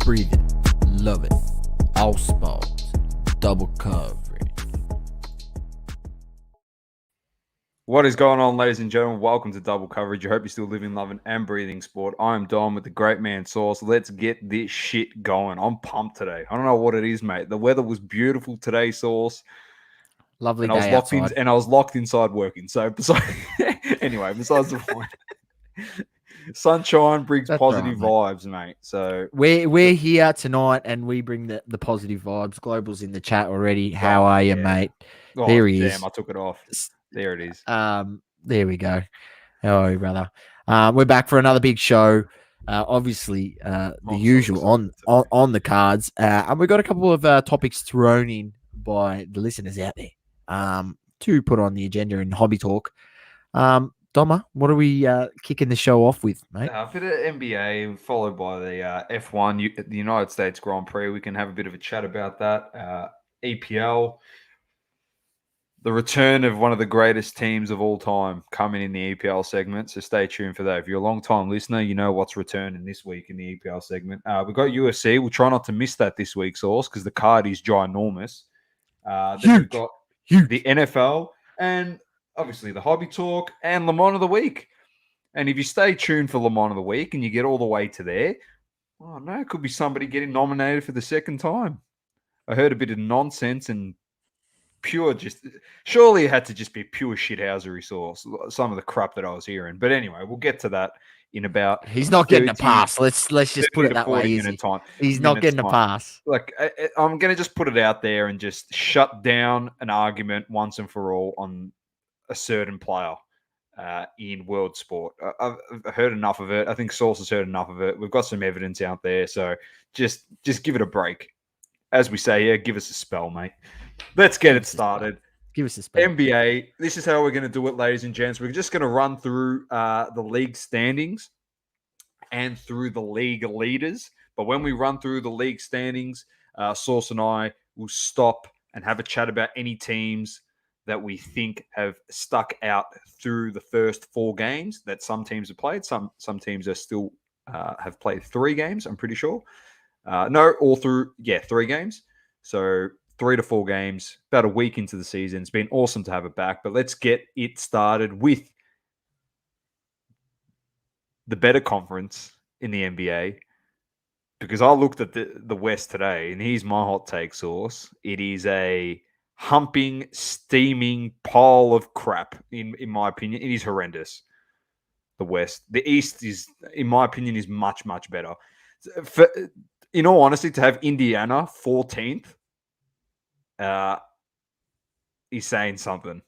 breathe it, love it. All sports, double coverage. What is going on, ladies and gentlemen? Welcome to Double Coverage. I hope you're still living, loving, and breathing sport. I am Dom with the great man Sauce. Let's get this shit going. I'm pumped today. I don't know what it is, mate. The weather was beautiful today, Sauce. Lovely And I was day locked outside. in, and I was locked inside working. So, anyway, besides the point, sunshine brings That's positive all right, vibes, mate. So We're here tonight and we bring the positive vibes. Global's in the chat already. How are you, mate? There he is. I took it off. There it is. There we go. How are you, brother? We're back for another big show. Obviously, the usual on the cards. And we've got a couple of topics thrown in by the listeners out there to put on the agenda in hobby talk. Doma, what are we kicking the show off with, mate? A bit of NBA followed by the F1, the United States Grand Prix. We can have a bit of a chat about that. EPL, the return of one of the greatest teams of all time coming in the EPL segment. So stay tuned for that. If you're a long-time listener, you know what's returning this week in the EPL segment. We've got UFC. We'll try not to miss that this week, Sauce, because the card is ginormous. Then we've got the NFL and obviously the hobby talk and Le Mans of the week. And if you stay tuned for Le Mans of the week and you get all the way to there, oh no, it could be somebody getting nominated for the second time. I heard a bit of nonsense and surely it had to just be pure shithousery Sauce, some of the crap that I was hearing. But anyway, we'll get to that in about He's not getting a pass. Let's just put it that way. He's not getting a pass. Like, I'm going to just put it out there and just shut down an argument once and for all on a certain player in world sport. I've heard enough of it. I think Sauce has heard enough of it. We've got some evidence out there. So just give it a break. As we say here, give us a spell, mate. Let's get it started. Give us a spell. NBA, this is how we're going to do it, ladies and gents. We're just going to run through the league standings and through the league leaders. But when we run through the league standings, Sauce and I will stop and have a chat about any teams that we think have stuck out through the first 4 games that some teams have played. Some teams are still have played 3 games, I'm pretty sure. 3 games. So 3 to 4 games, about a week into the season. It's been awesome to have it back, but let's get it started with the better conference in the NBA, because I looked at the West today, and here's my hot take, Sauce. It is a humping, steaming pile of crap, in my opinion. It is horrendous, the West. The East is, in my opinion, is much, much better. In all honesty, to have Indiana 14th is saying something,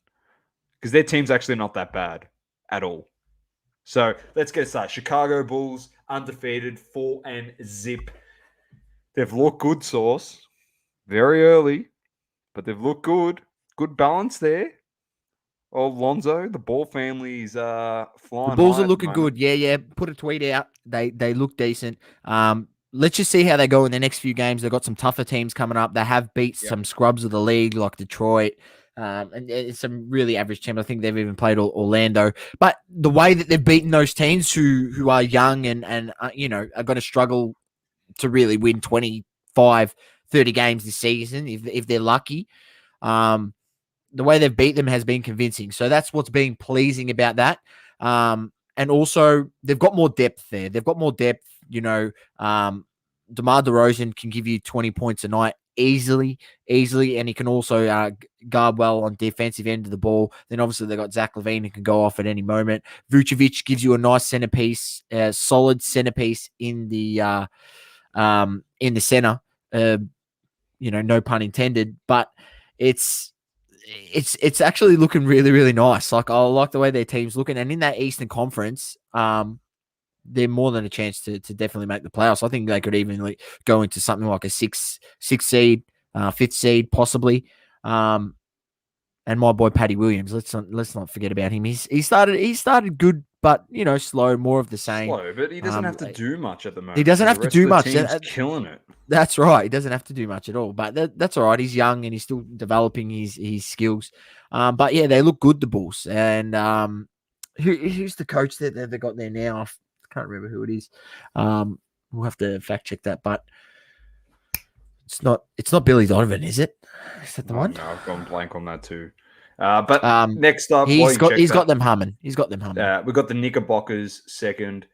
because their team's actually not that bad at all. So let's get started. Chicago Bulls, undefeated, 4-0. They've looked good, Sauce. Very early, but they've looked good. Good balance there. Oh, Lonzo, the Ball family is flying. The Bulls are looking good. Yeah. Put a tweet out. They look decent. Let's just see how they go in the next few games. They've got some tougher teams coming up. They have beat some scrubs of the league like Detroit. And it's some really average teams. I think they've even played Orlando. But the way that they've beaten those teams who are young and are going to struggle to really win 25, 30 games this season if they're lucky, the way they've beat them has been convincing. So that's what's been pleasing about that. And also, they've got more depth there. They've got more depth. DeMar DeRozan can give you 20 points a night easily, and he can also guard well on defensive end of the ball. Then obviously they've got Zach LaVine who can go off at any moment. Vucevic gives you a nice centerpiece, solid centerpiece in the center. No pun intended, but it's actually looking really, really nice. Like, I like the way their team's looking, and in that Eastern Conference, they're more than a chance to definitely make the playoffs. I think they could even go into something like a six seed, 5th seed, possibly. And my boy Patty Williams, let's not forget about him. He started good, but slow, more of the same. Slow, but he doesn't have to do much at the moment. He doesn't have to do much. He's killing it. That's right. He doesn't have to do much at all, but that's all right. He's young and he's still developing his skills. But yeah, they look good, the Bulls. And who's the coach that they've got there now? I can't remember who it is. We'll have to fact check that, but it's not Billy Donovan, is it? Is that the one? No, I've gone blank on that too. But next up, he's got them humming. He's got them humming. We've got the Knickerbockers second.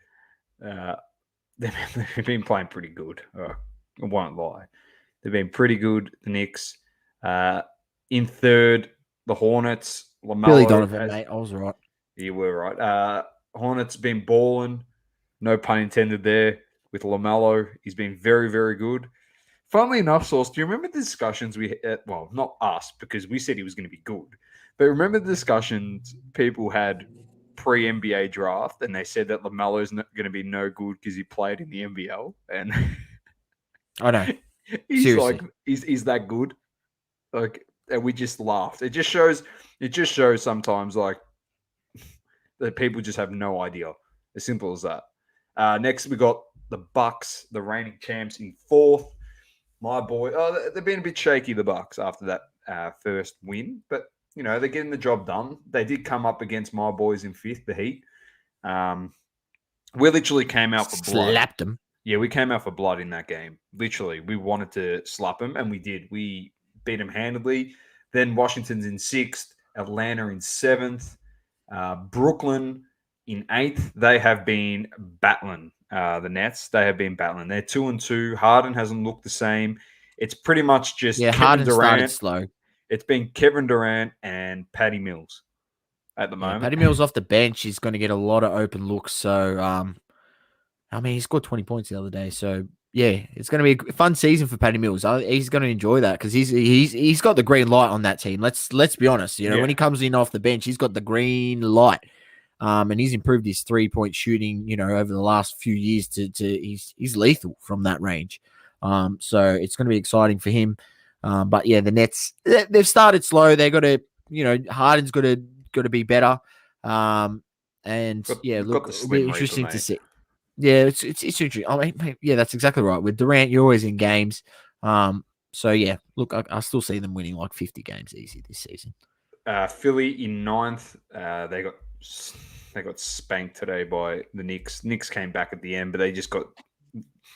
They've been playing pretty good. I won't lie. They've been pretty good, the Knicks. In third, the Hornets. LaMelo Billy Donovan, mate. I was right. You were right. Hornets been balling. No pun intended there. With LaMelo, he's been very, very good. Funnily enough, Sauce, do you remember the discussions we had? Well, not us, because we said he was going to be good. But remember the discussions people had pre-NBA draft, and they said that LaMelo's not going to be no good because he played in the NBL. And I know. he's Seriously. like, he's that good. Like, and we just laughed. It just shows sometimes like that people just have no idea. As simple as that. Next, we got the Bucks, the reigning champs, in fourth. My boy, they've been a bit shaky, the Bucks, after that first win, but they're getting the job done. They did come up against my boys in fifth, the Heat. We literally came out for blood. Slapped them. Yeah, we came out for blood in that game. Literally, we wanted to slap them, and we did. We beat them handedly. Then Washington's in sixth, Atlanta in seventh, Brooklyn in eighth. They have been battling the Nets. They have been battling. They're 2-2. Harden hasn't looked the same. It's pretty much just Kevin Harden Durant. started slow. It's been Kevin Durant and Patty Mills at the moment. Patty Mills off the bench is going to get a lot of open looks. So, he scored 20 points the other day. So, yeah, it's going to be a fun season for Patty Mills. He's going to enjoy that because he's got the green light on that team. Let's be honest. When he comes in off the bench, he's got the green light. And he's improved his 3-point shooting, over the last few years to he's lethal from that range. So it's going to be exciting for him. But yeah, the Nets, they've started slow. They got to, Harden's got to be better. Look, it'll be interesting to see. Yeah, it's interesting. Yeah, that's exactly right. With Durant, you're always in games. So yeah, look, I still see them winning like 50 games easy this season. Philly in ninth. They got spanked today by the Knicks. Knicks came back at the end, but they just got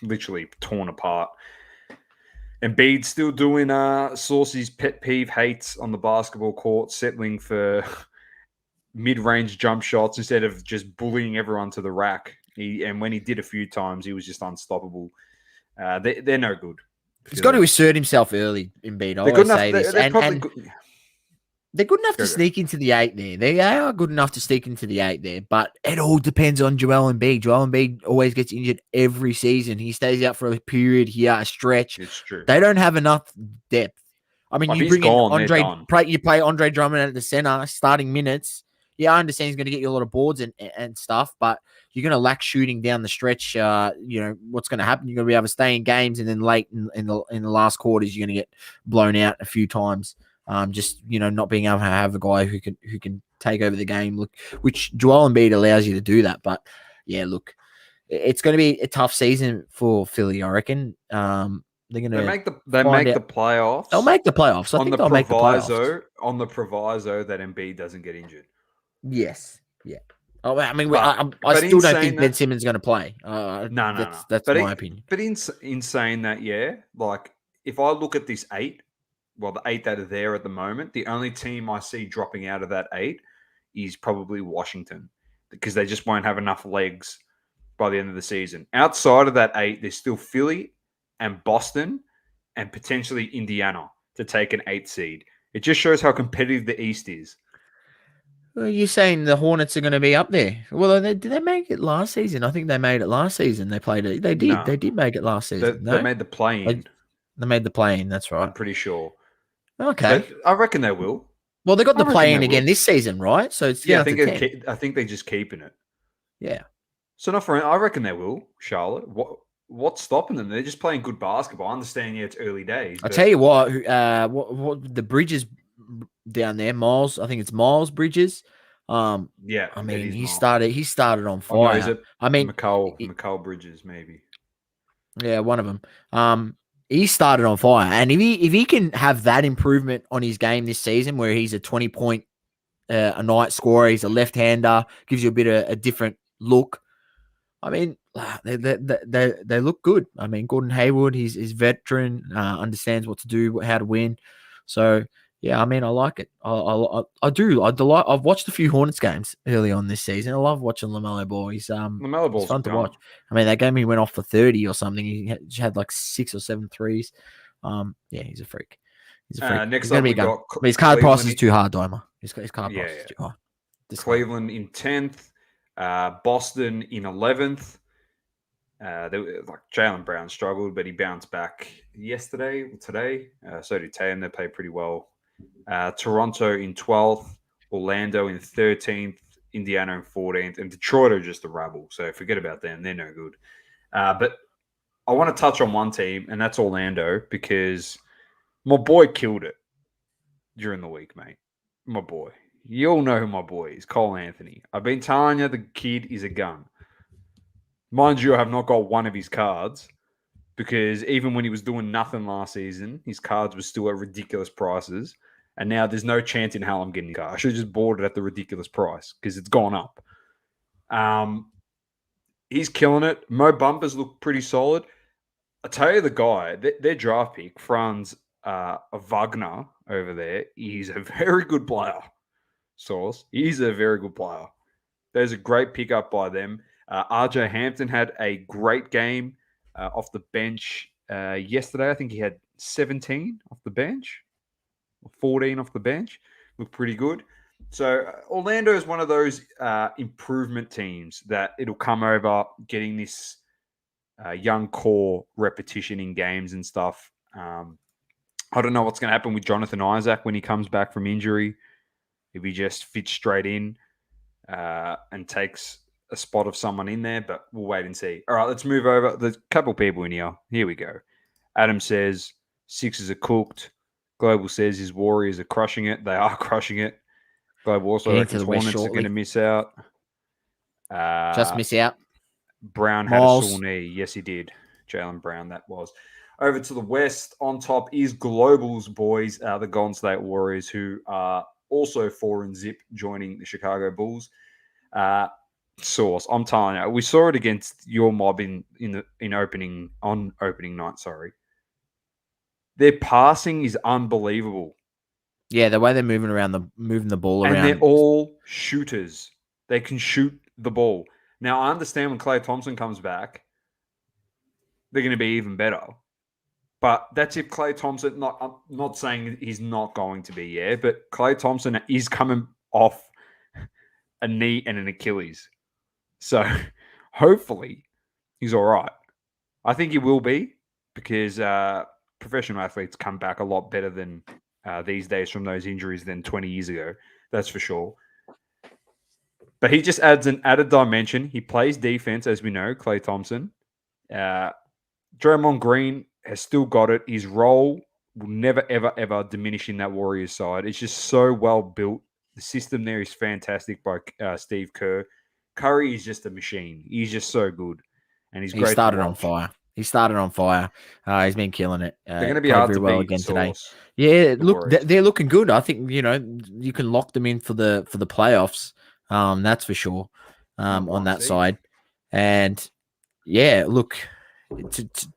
literally torn apart. Embiid still doing Saucy's pet peeve hates on the basketball court, settling for mid-range jump shots instead of just bullying everyone to the rack. And when he did a few times, he was just unstoppable. They're no good. He's got to assert himself early, Embiid. I always say this. They're good enough to sneak into the 8 there. They are good enough to sneak into the 8 there, but it all depends on Joel Embiid. Joel Embiid always gets injured every season. He stays out for a period here, a stretch. It's true. They don't have enough depth. I mean, you bring in Andre, you play Andre Drummond at the center, starting minutes. Yeah, I understand he's going to get you a lot of boards and stuff, but you're going to lack shooting down the stretch. What's going to happen? You're going to be able to stay in games, and then late in the last quarters, you're going to get blown out a few times. Not being able to have a guy who can take over the game, which Joel Embiid allows you to do that. But yeah, look, it's going to be a tough season for Philly, I reckon. They're going to make the playoffs. They'll make the playoffs. I think they'll make the playoffs on the proviso that Embiid doesn't get injured. Yes. Yeah. Oh, I mean, I still don't think Ben Simmons is going to play. No. That's my opinion. But in saying that, yeah, like if I look at this 8. Well, the 8 that are there at the moment, the only team I see dropping out of that 8 is probably Washington because they just won't have enough legs by the end of the season. Outside of that 8, there's still Philly and Boston and potentially Indiana to take an 8 seed. It just shows how competitive the East is. Well, you're saying the Hornets are going to be up there. Well, did they make it last season? I think they made it last season. They played it. They did. No. They did make it last season. They made the play-in. They made the play-in. That's right. I'm pretty sure. Okay. But I reckon they will. Well, they got the play-in again this season, right? So it's I think they're just keeping it. Yeah. So I reckon they will, Charlotte. What's stopping them? They're just playing good basketball. I understand, it's early days. I'll tell you what the Bridges down there, Miles. I think it's Miles Bridges. I mean, he started on fire. Is it McCall Bridges, maybe. Yeah, one of them. He started on fire, and if he can have that improvement on his game this season, where he's a 20-point a night scorer, he's a left-hander, gives you a bit of a different look. I mean, they look good. I mean, Gordon Hayward, he's veteran, understands what to do, how to win. So yeah, I mean, I like it. I do. I've watched a few Hornets games early on this season. I love watching LaMelo Ball. LaMelo He's Ball's fun to watch. I mean, that game he went off for 30 or something. He had like 6 or 7 threes. Yeah, he's a freak. He's a freak. Next He's gonna up, be we a gun. got But his card price is too high, Dimer. His card price is too high. Cleveland in 10th, Boston in 11th. Jaylen Brown struggled, but he bounced back yesterday or today. So did Tatum. They played pretty well. Toronto in 12th, Orlando in 13th, Indiana in 14th, and Detroit are just a rabble. So forget about them. They're no good. But I want to touch on one team, and that's Orlando, because my boy killed it during the week, mate. My boy. You all know who my boy is, Cole Anthony. I've been telling you the kid is a gun. Mind you, I have not got one of his cards, because even when he was doing nothing last season, his cards were still at ridiculous prices. And now there's no chance in hell I'm getting a card. I should have just bought it at the ridiculous price because it's gone up. He's killing it. Mo Bumpers look pretty solid. I tell you, the guy, their draft pick, Franz Wagner over there, he's a very good player. Source. He's a very good player. There's a great pickup by them. RJ Hampton had a great game off the bench yesterday. I think he had 17 off the bench, or 14 off the bench. Looked pretty good. So Orlando is one of those improvement teams that it'll come over getting this young core repetition in games and stuff. I don't know what's going to happen with Jonathan Isaac when he comes back from injury. If he just fits straight in and takes a spot of someone in there, but we'll wait and see. All right, let's move over. There's a couple people in here. Here we go. Adam says Sixers are cooked. Global says his Warriors are crushing it. They are crushing it. Global also reckons Hornets are going to miss out. Just miss out. Brown Miles. had a sore knee. Yes, he did. Jaylen Brown, that was. Over to the West, on top is Global's boys, the Golden State Warriors, who are also 4-0, joining the Chicago Bulls. Source, I'm telling you, we saw it against your mob on opening night. Sorry, their passing is unbelievable. Yeah, the way they're moving the ball around, and they're all shooters. They can shoot the ball. Now, I understand when Klay Thompson comes back, they're going to be even better. But that's if Klay Thompson, I'm not saying he's not going to be, but Klay Thompson is coming off a knee and an Achilles. So hopefully he's all right. I think he will be, because professional athletes come back a lot better than these days from those injuries than 20 years ago. That's for sure. But he just adds an added dimension. He plays defense, as we know, Klay Thompson. Draymond Green has still got it. His role will never, ever, ever diminish in that Warriors side. It's just so well built. The system there is fantastic by Steve Kerr. Curry is just a machine. He's just so good. And he's great. He started on fire. He's been killing it. They're going to be hard to beat again today. Yeah, look, they're looking good. I think, you can lock them in for the playoffs. That's for sure. On that side. And yeah, look,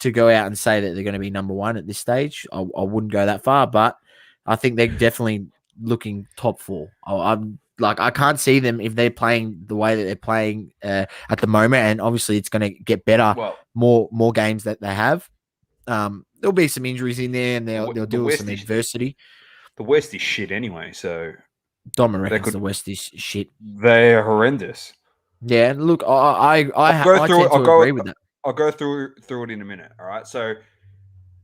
to go out and say that they're going to be number one at this stage, I wouldn't go that far, but I think they're definitely looking top 4. I can't see them, if they're playing the way that they're playing at the moment, and obviously it's going to get better. More games that they have. There'll be some injuries in there, and they'll deal with some adversity. The West is shit anyway, so Dom reckons the West is shit. They are horrendous. Yeah, look, I agree with that. I'll go through it in a minute. All right. So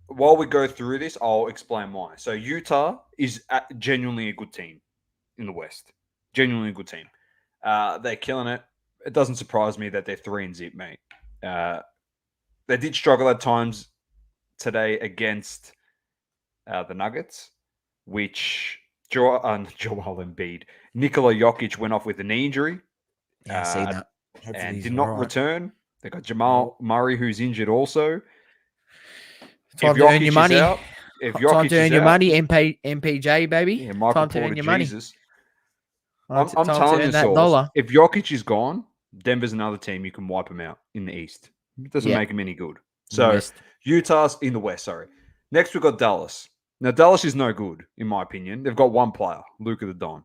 while we go through this, I'll explain why. So Utah is genuinely a good team in the West. Genuinely a good team. They're killing it. It doesn't surprise me that they're 3-0, mate. They did struggle at times today against the Nuggets, which Joel Embiid, Nikola Jokic went off with a knee injury. Yeah, I see that. And did not return. They got Jamal Murray, who's injured also. Time to earn your money. Time to earn your money, MPJ, baby. Yeah, Michael time to Porter earn your Jesus. money. I'm telling you, if Jokic is gone, Denver's another team you can wipe them out in the East. It doesn't Yeah. make them any good. The So West. Utah's in the West, sorry. Next, we've got Dallas. Now, Dallas is no good, in my opinion. They've got one player, Luka the Don.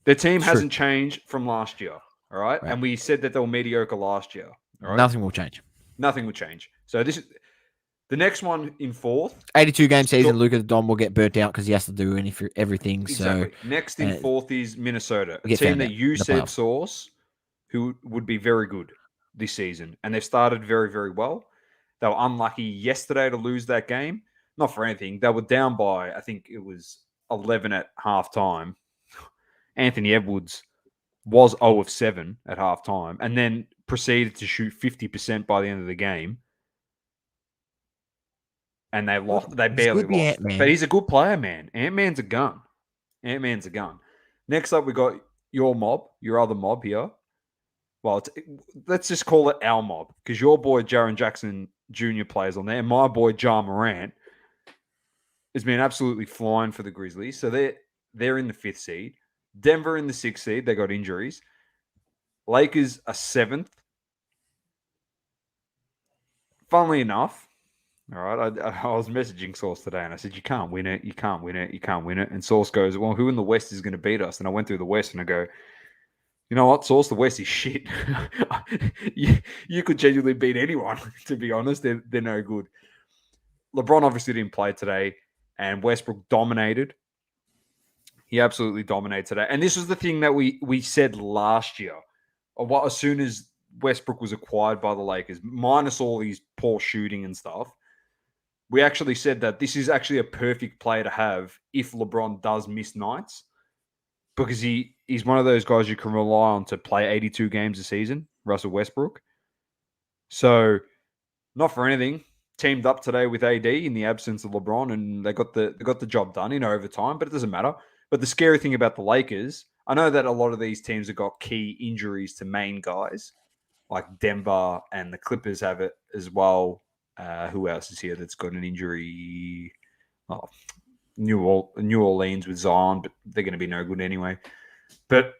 Their team True. hasn't changed from last year, all right? Right. And we said that they were mediocre last year, all right? Nothing will change. Nothing will change. So this is the next one in fourth. 82-game season, Luka the Don will get burnt out because he has to do everything. Exactly. So Next in fourth is Minnesota, a get team found that out you in the said, playoffs. Source, who would be very good this season. And they've started very, very well. They were unlucky yesterday to lose that game. Not for anything. They were down by, I think it was 11 at halftime. Anthony Edwards was 0 of 7 at halftime and then proceeded to shoot 50% by the end of the game. And they lost. They barely lost. Ant-Man. But he's a good player, man. Ant-Man's a gun. Ant-Man's a gun. Next up, we got your mob, your other mob here. Well, let's just call it our mob because your boy Jaren Jackson Jr. plays on there. And my boy Ja Morant has been absolutely flying for the Grizzlies. So they're in the 5th seed. Denver in the 6th seed. They got injuries. Lakers are 7th. Funnily enough, all right, I was messaging Source today and I said, you can't win it. You can't win it. You can't win it. And Source goes, well, who in the West is going to beat us? And I went through the West and I go, you know what, Source, the West is shit. you could genuinely beat anyone, to be honest. They're no good. LeBron obviously didn't play today, and Westbrook dominated. He absolutely dominated today. And this was the thing that we said last year. As soon as Westbrook was acquired by the Lakers, minus all these poor shooting and stuff, we actually said that this is actually a perfect player to have if LeBron does miss nights. Because he's one of those guys you can rely on to play 82 games a season, Russell Westbrook. So, not for anything, teamed up today with AD in the absence of LeBron, and they got the job done in overtime, but it doesn't matter. But the scary thing about the Lakers, I know that a lot of these teams have got key injuries to main guys, like Denver and the Clippers have it as well. Who else is here that's got an injury? Oh, New Orleans with Zion, but they're going to be no good anyway. But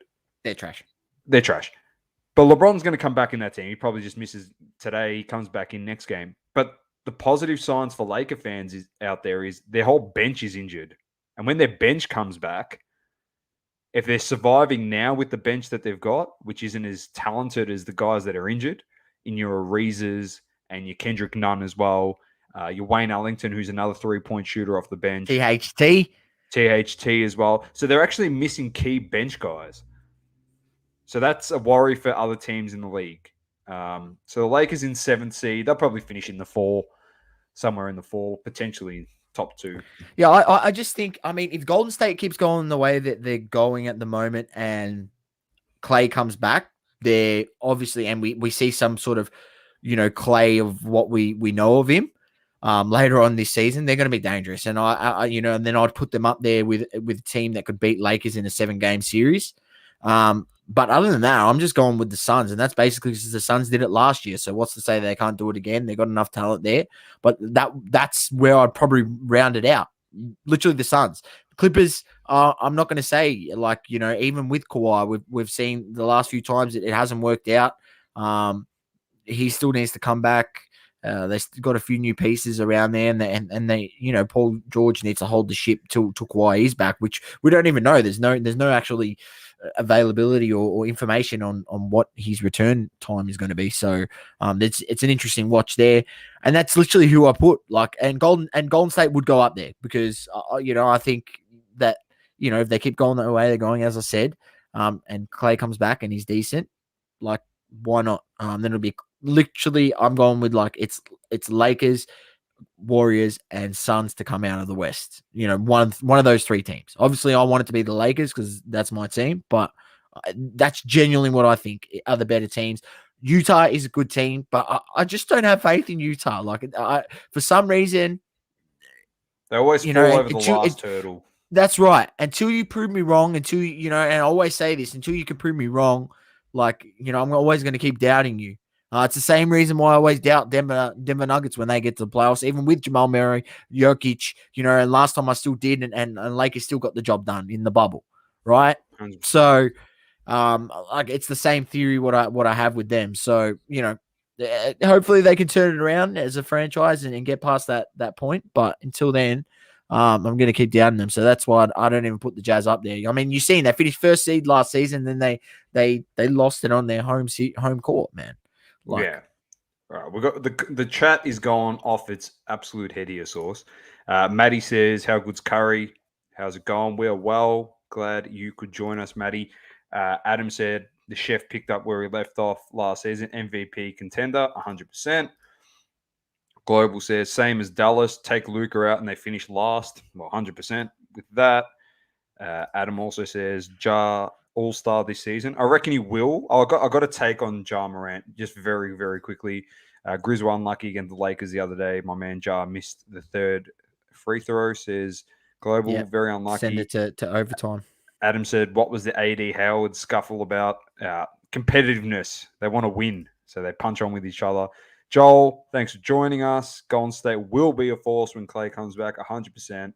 they're trash. They're trash. But LeBron's going to come back in that team. He probably just misses today. He comes back in next game. But the positive signs for Laker fans out there is their whole bench is injured. And when their bench comes back, if they're surviving now with the bench that they've got, which isn't as talented as the guys that are injured, in your Arizas and your Kendrick Nunn as well, your Wayne Ellington, who's another 3-point shooter off the bench. THT as well. So they're actually missing key bench guys. So that's a worry for other teams in the league. So the Lakers in 7th seed, they'll probably finish in the 4, somewhere in the 4, potentially top 2. Yeah, I just think, I mean, if Golden State keeps going the way that they're going at the moment and Clay comes back, they're obviously, and we see some sort of, Clay of what we know of him later on this season, they're going to be dangerous. And and then I'd put them up there with a team that could beat Lakers in a 7-game series. But other than that, I'm just going with the Suns, and that's basically because the Suns did it last year. So what's to say they can't do it again? They've got enough talent there. But that's where I'd probably round it out. Literally the Suns. Clippers, I'm not going to say, even with Kawhi, we've seen the last few times it hasn't worked out. He still needs to come back. They've got a few new pieces around there, and they Paul George needs to hold the ship till Kawhi is back, which we don't even know. There's no actually availability or information on what his return time is going to be. So it's an interesting watch there, and that's literally who I put. And Golden State would go up there because I think that if they keep going the way they're going, as I said, and Clay comes back and he's decent, why not? Then it'll be literally, I'm going with it's Lakers, Warriors, and Suns to come out of the West. One of those 3 teams. Obviously, I want it to be the Lakers because that's my team, but that's genuinely what I think are the better teams. Utah is a good team, but I just don't have faith in Utah. For some reason, they always fall over the last hurdle. That's right. Until you prove me wrong, and I always say this, until you can prove me wrong, I'm always going to keep doubting you. It's the same reason why I always doubt Denver Nuggets when they get to the playoffs, even with Jamal Murray, Jokic, and last time I still did, and Lakers still got the job done in the bubble, right? 100%. So Like it's the same theory what I have with them. So hopefully they can turn it around as a franchise and get past that point. But until then, I'm going to keep doubting them. So that's why I don't even put the Jazz up there. I mean, you've seen they finished first seed last season, then they lost it on their home court, man. Yeah. All right, we got the chat is going off its absolute head here, Source. Maddie says, "How good's Curry? How's it going? We're well. Glad you could join us, Maddie." Adam said the chef picked up where he left off last season. MVP contender, 100%. Global says same as Dallas. Take Luka out and they finish last. Well, 100% with that. Adam also says Ja All-Star this season. I reckon he will. I got a take on Ja Morant just very, very quickly. Grizz were unlucky against the Lakers the other day. My man Ja missed the third free throw, says Global. Very unlucky. Send it to overtime. Adam said, what was the AD Howard scuffle about? Competitiveness. They want to win, so they punch on with each other. Joel, thanks for joining us. Golden State will be a force when Clay comes back, 100%.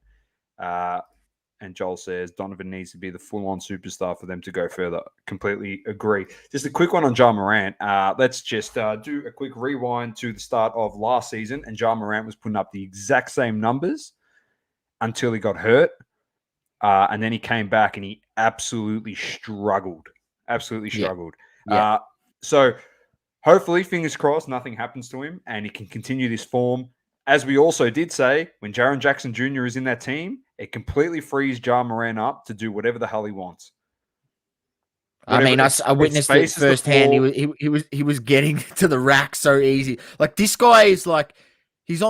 And Joel says Donovan needs to be the full-on superstar for them to go further. Completely agree. Just a quick one on Ja Morant. Let's just do a quick rewind to the start of last season, and Ja Morant was putting up the exact same numbers until he got hurt. And then he came back and he absolutely struggled. Yeah. So hopefully, fingers crossed, nothing happens to him and he can continue this form. As we also did say, when Jaren Jackson Jr. is in that team, it completely frees Ja Morant up to do whatever the hell he wants. I witnessed it firsthand. He was getting to the rack so easy. Like this guy is like he's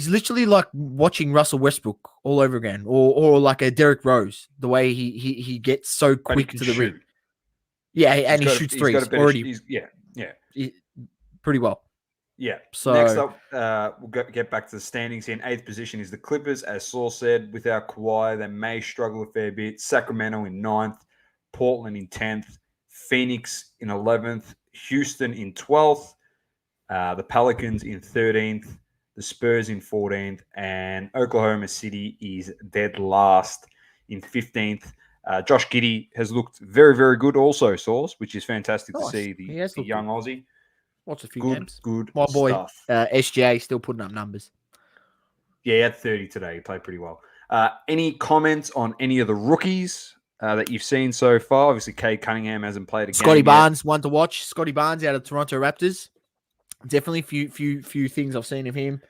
literally like watching Russell Westbrook all over again, or like a Derrick Rose. The way he gets so quick to the ring. Yeah, and he shoots threes already. Pretty well. Yeah. So next up, we'll get back to the standings. In 8th position is the Clippers. As Saul said, without Kawhi, they may struggle a fair bit. Sacramento in 9th, Portland in 10th, Phoenix in 11th, Houston in 12th, the Pelicans in 13th, the Spurs in 14th, and Oklahoma City is dead last in 15th. Josh Giddey has looked very, very good also, Source, which is fantastic to see the young Aussie. Watch a few games. Good My boy, stuff. SGA still putting up numbers. Yeah, he had 30 today. He played pretty well. Any comments on any of the rookies that you've seen so far? Obviously, Cade Cunningham hasn't played a game Scotty Barnes, yet. one to watch. Scotty Barnes out of Toronto Raptors. Definitely few things I've seen of him.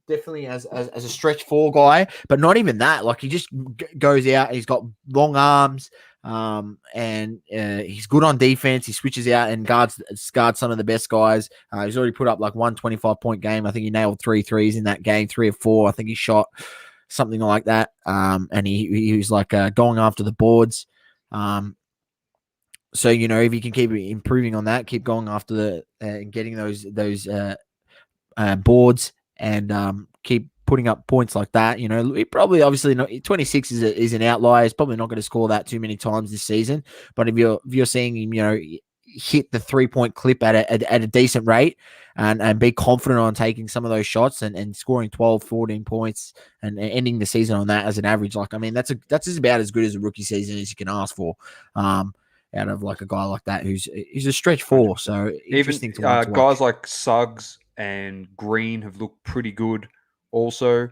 Definitely as a stretch 4 guy, but not even that. Like he just goes out. He's got long arms, and he's good on defense. He switches out and guards some of the best guys. He's already put up like 125-point game. I think he nailed 3 threes in that game, 3 of 4. I think he shot something like that. And he was like going after the boards. So if you can keep improving on that, keep going after getting those boards. And keep putting up points like that. He probably obviously not, 26 is an outlier. He's probably not going to score that too many times this season. But if you're seeing him, hit the 3-point clip at a decent rate and be confident on taking some of those shots and scoring 12, 14 points and ending the season on that as an average. Like, I mean, that's about as good as a rookie season as you can ask for. Out of like a guy like that who's a stretch 4. So interesting to watch. Guys like Suggs and Green have looked pretty good also.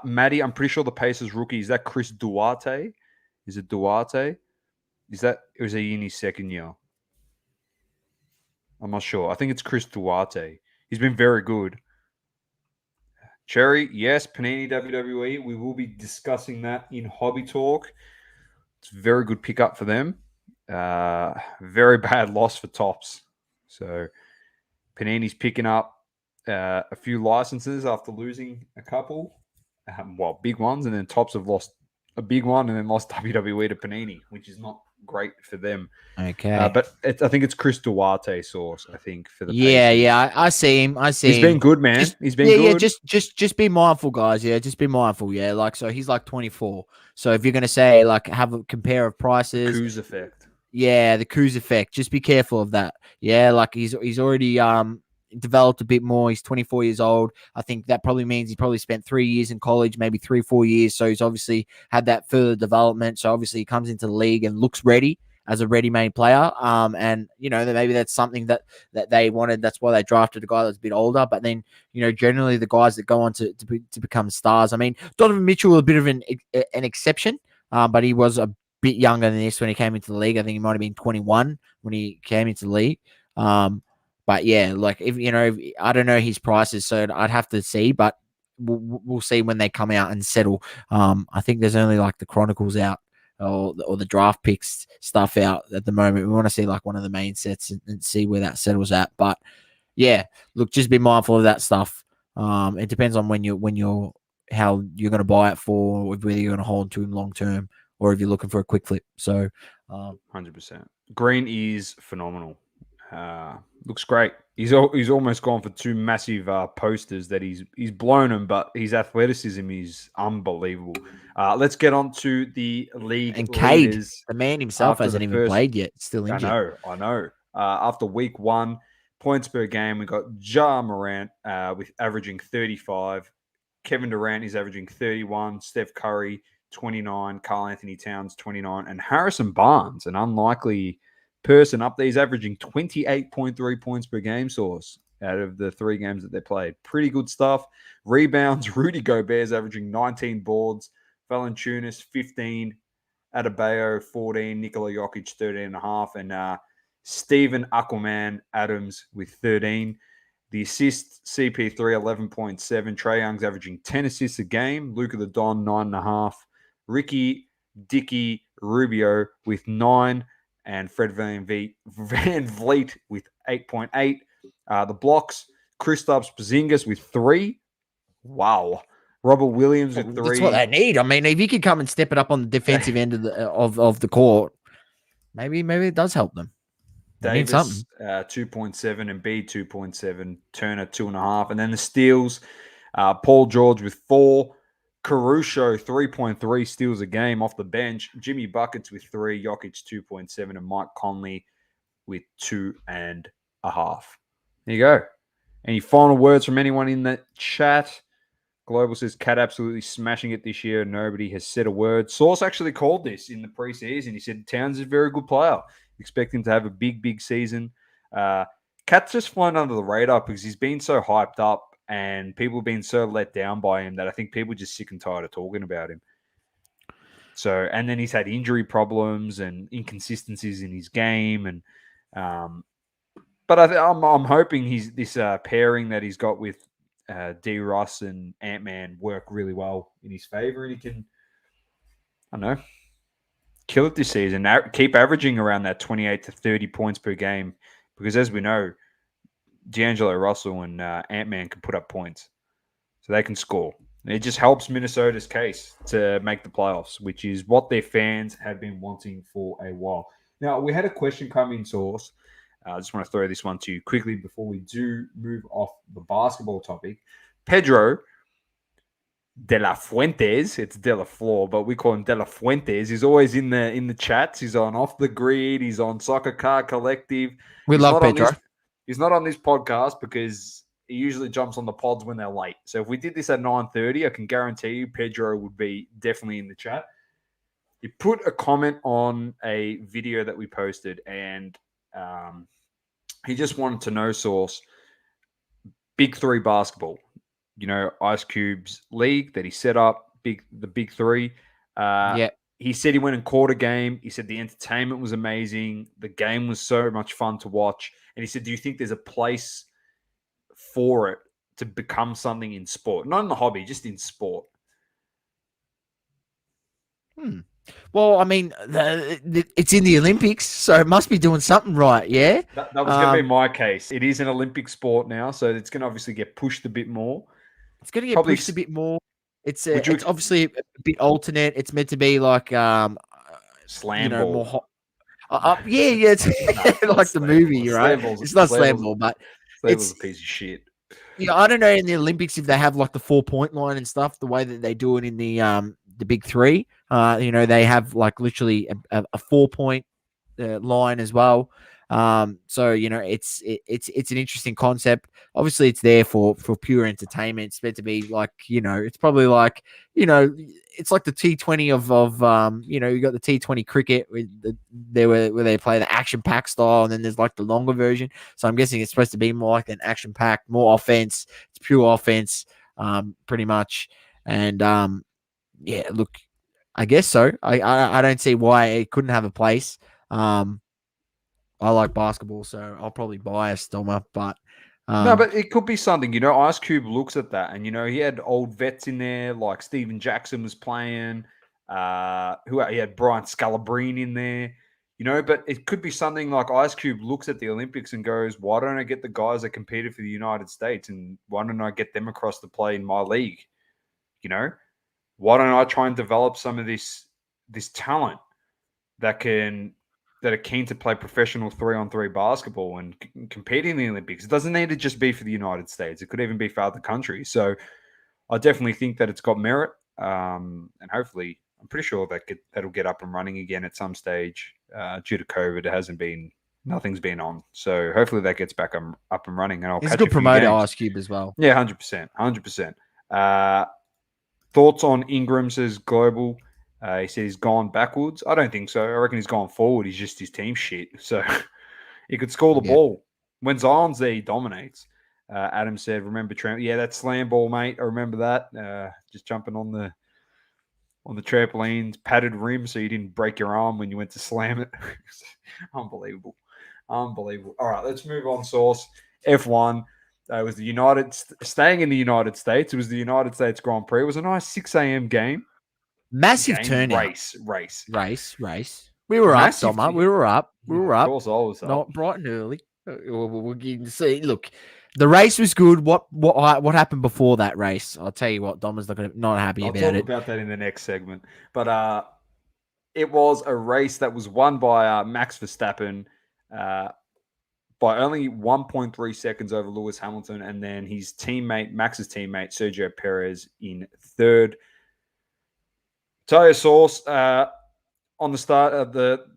Maddie, I'm pretty sure the Pacers rookie, is that Chris Duarte? Is it Duarte? Or is he in his second year? I'm not sure. I think it's Chris Duarte. He's been very good. Cherry, yes, Panini WWE. We will be discussing that in Hobby Talk. It's a very good pickup for them. Very bad loss for Tops. So Panini's picking up a few licenses after losing a couple, big ones, and then Tops have lost a big one and then lost WWE to Panini, which is not great for them. Okay, but I think it's Chris Duarte Source. I think for the Pacers. I see him. He's been good, man. He's been good. Yeah, just be mindful, guys. Yeah, just be mindful. Yeah, like so he's like 24. So if you're gonna say like have a compare of prices, Kuz effect. Yeah, the Kuz effect. Just be careful of that. Yeah, like he's already developed a bit more. He's 24 years old. I think that probably means he probably spent 3 years in college, maybe 3-4 years. So he's obviously had that further development. So obviously he comes into the league and looks ready as a ready-made player. And maybe that's something that they wanted. That's why they drafted a guy that's a bit older. But then, generally the guys that go on to become stars. I mean, Donovan Mitchell was a bit of an exception, but he was a bit younger than this when he came into the league. I think he might have been 21 when he came into the league. But yeah, like if I don't know his prices, so I'd have to see. But we'll see when they come out and settle. I think there's only like the Chronicles out. Or the draft picks stuff out at the moment. We want to see like one of the main sets and see where that settles at. But yeah, look, just be mindful of that stuff. It depends on how you're going to buy it for, or whether you're going to hold to him long term, or if you're looking for a quick flip. So, 100%. Green is phenomenal. Looks great. He's almost gone for 2 massive posters that he's blown them, but his athleticism is unbelievable. Let's get on to the league and Cade, leaders. the man himself, hasn't even played yet. Still injured. I know. After week 1, points per game, we got Ja Morant with averaging 35. Kevin Durant is averaging 31. Steph Curry, 29. Karl Anthony Towns, 29. And Harrison Barnes, an unlikely person up there, he's averaging 28.3 points per game source out of the 3 games that they played. Pretty good stuff. Rebounds, Rudy Gobert's averaging 19 boards. Valanciunas, 15. Adebayo, 14. Nikola Jokic, 13.5. And Stephen Aquaman Adams with 13. The assists, CP3, 11.7. Trae Young's averaging 10 assists a game. Luka the Don, 9.5. Ricky Dicky Rubio with 9. And Fred Van Vliet with 8.8. The blocks, Kristaps Porzingis with 3. Wow. Robert Williams with 3. That's what they need. I mean, if you could come and step it up on the defensive end of the court, maybe it does help them. Davis, 2.7, and B 2.7, Turner 2.5, and then the steals, Paul George with 4, Caruso 3.3 steals a game off the bench, Jimmy Buckets with 3, Jokic 2.7, and Mike Conley with 2.5. There you go. Any final words from anyone in the chat? Global says Cat absolutely smashing it this year. Nobody has said a word. Source actually called this in the preseason. He said Towns is a very good player. Expect him to have a big season. Cat's just flown under the radar because he's been so hyped up and people have been so let down by him that I think people are just sick and tired of talking about him. So, and then he's had injury problems and inconsistencies in his game. And but I'm hoping this pairing that he's got with D. Russ and Ant-Man work really well in his favor, and he can, I don't know, kill it this season. Keep averaging around that 28 to 30 points per game, because as we know, D'Angelo Russell and Ant-Man can put up points, so they can score. And it just helps Minnesota's case to make the playoffs, which is what their fans have been wanting for a while. Now, we had a question come in, Source. I just want to throw this one to you quickly before we do move off the basketball topic. Pedro De La Fuentes, it's De La Flor, but we call him De La Fuentes. He's always in the chats. He's on Off the Grid. He's on Soccer Car Collective. We love Pedro. He's not on this podcast because he usually jumps on the pods when they're late. So if we did this at 9:30, I can guarantee you Pedro would be definitely in the chat. He put a comment on a video that we posted, and he just wanted to know, Source, Big Three basketball. Ice Cube's league that he set up, the Big Three. Yeah. He said he went and caught a game. He said the entertainment was amazing. The game was so much fun to watch. And he said, do you think there's a place for it to become something in sport? Not in the hobby, just in sport. Well, I mean, it's in the Olympics, so it must be doing something right, yeah? That was going to be my case. It is an Olympic sport now, so it's going to obviously get pushed a bit more. It's going to get pushed a bit more. It's obviously a bit alternate. It's meant to be like slam ball. More hot. Yeah, it's like the movie, right? It's not slam ball, but it's a piece of shit. Yeah, I don't know in the Olympics if they have like the 4-point line and stuff, the way that they do it in the Big Three. They have like literally a 4-point line as well. So it's an interesting concept. Obviously, it's there for pure entertainment. It's meant to be like it's probably like it's like the T20 of you got the T20 cricket where they play the action pack style, and then there's like the longer version. So I'm guessing it's supposed to be more like an action pack, more offense. It's pure offense, pretty much. And yeah, look, I guess so. I don't see why it couldn't have a place. I like basketball, so I'll probably buy a Stommer, but No, but it could be something. Ice Cube looks at that, and he had old vets in there, like Steven Jackson was playing. He had Brian Scalabrine in there. But it could be something like Ice Cube looks at the Olympics and goes, "Why don't I get the guys that competed for the United States, and why don't I get them across to play in my league? Why don't I try and develop some of this talent that are keen to play professional 3-on-3 basketball and compete in the Olympics? It doesn't need to just be for the United States. It could even be for other countries. So I definitely think that it's got merit, and hopefully, I'm pretty sure that'll get up and running again at some stage. Due to COVID, nothing's been on. So hopefully that gets back up and running. And I'll he's catch a good a few promoter, games. Ice Cube, as well. Yeah, 100%, 100%. Thoughts on Ingram, says Global. He said he's gone backwards. I don't think so. I reckon he's gone forward. He's just his team shit. So he could score the ball. When Zion's there, he dominates. Adam said, remember Trent? Yeah, that slam ball, mate. I remember that. Just jumping on the trampolines, padded rim so you didn't break your arm when you went to slam it. Unbelievable. All right, let's move on, Source. F1. It was staying in the United States. It was the United States Grand Prix. It was a nice 6 a.m. game. Massive turnout. Race. We were up, Doma. We were up. Of course, I was up. Not bright and early. We're getting to see. Look, the race was good. What happened before that race? I'll tell you what. Doma's not happy about it. I'll talk about that in the next segment. But it was a race that was won by Max Verstappen by only 1.3 seconds over Lewis Hamilton, and then Max's teammate, Sergio Perez, in third. Tell you, Source, on the start of the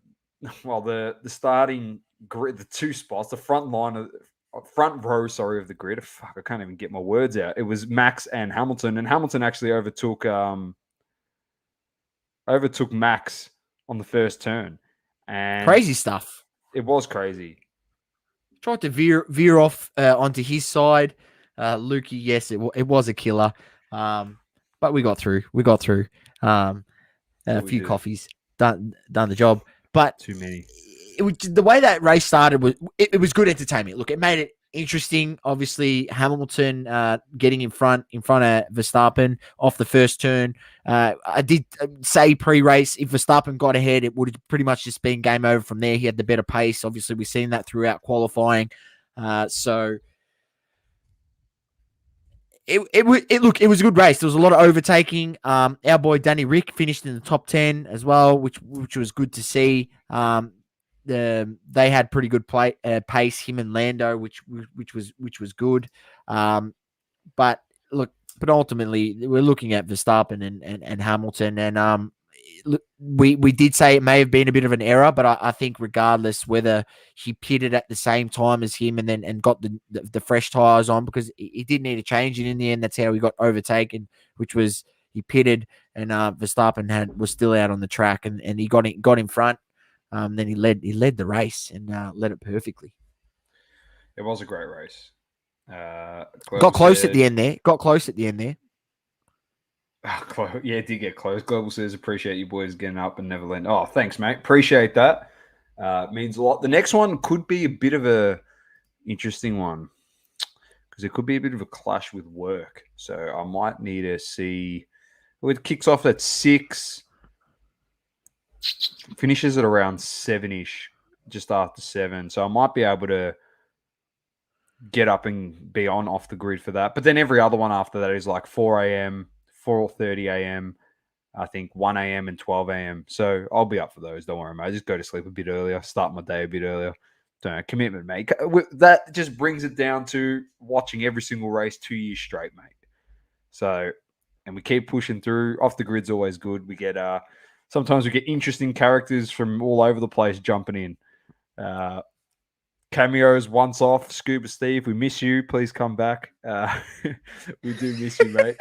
starting grid, the two spots, the front row, of the grid. Fuck, I can't even get my words out. It was Max and Hamilton actually overtook Max on the first turn. And crazy stuff. It was crazy. Tried to veer off onto his side. Lukey, yes, it was a killer. But we got through. A few coffees, done the job. But too many. The way that race started was good entertainment. Look, it made it interesting. Obviously, Hamilton getting in front of Verstappen off the first turn. I did say pre-race, if Verstappen got ahead, it would have pretty much just been game over from there. He had the better pace. Obviously, we've seen that throughout qualifying. So it was a good race. There was a lot of overtaking. Our boy Danny Rick finished in the top 10 as well, which was good to see. They had pretty good pace, him and Lando, which was good. But ultimately we're looking at Verstappen and Hamilton, and we did say it may have been a bit of an error, but I think regardless whether he pitted at the same time as him and got the fresh tires on, because he did need to change it in the end. That's how he got overtaken, which was he pitted and Verstappen was still out on the track, and he got in front. Then he led the race and led it perfectly. It was a great race. Got close at the end there. Yeah, it did get close. Global says, appreciate you boys getting up and never letting. Oh, thanks, mate. Appreciate that. Means a lot. The next one could be a bit of a interesting one because it could be a bit of a clash with work. So I might need to see. It kicks off at 6. Finishes at around 7-ish, just after 7. So I might be able to get up and be on off the grid for that. But then every other one after that is like 4 a.m., 4:30 a.m., I think 1 a.m. and 12 a.m. So I'll be up for those. Don't worry, mate. I just go to sleep a bit earlier, start my day a bit earlier. Don't know, commitment, mate. That just brings it down to watching every single race 2 years straight, mate. So, and we keep pushing through. Off the grid's always good. We get sometimes we get interesting characters from all over the place jumping in. Cameos once off. Scuba Steve, we miss you. Please come back. We do miss you, mate.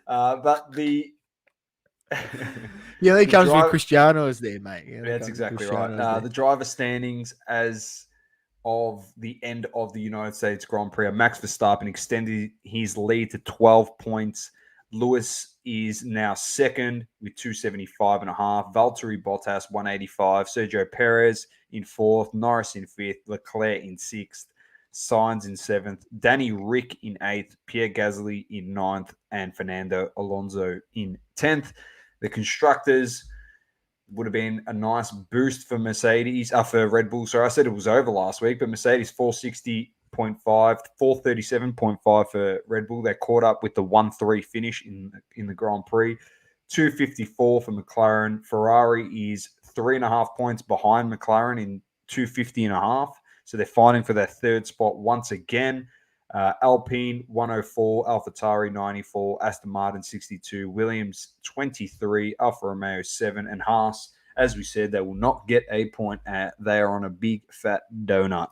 But the he only comes when drive, Cristiano is there, mate. that's exactly right. The driver standings as of the end of the United States Grand Prix, Max Verstappen extended his lead to 12 points. Lewis is now second with 275.5. Valtteri Bottas 185. Sergio Perez in fourth. Norris in fifth. Leclerc in sixth. Sainz in seventh. Danny Rick in eighth. Pierre Gasly in ninth. And Fernando Alonso in 10th. The constructors would have been a nice boost for Mercedes, for Red Bull. Sorry, I said it was over last week, but Mercedes 460.5, 437.5 for Red Bull. They caught up with the 1-3 finish in the Grand Prix. 254 for McLaren. Ferrari is 3.5 points behind McLaren in 250.5. So they're fighting for their third spot once again. Alpine 104, AlphaTauri 94, Aston Martin 62, Williams 23, Alfa Romeo 7, and Haas, as we said, they will not get a point. They are on a big fat donut.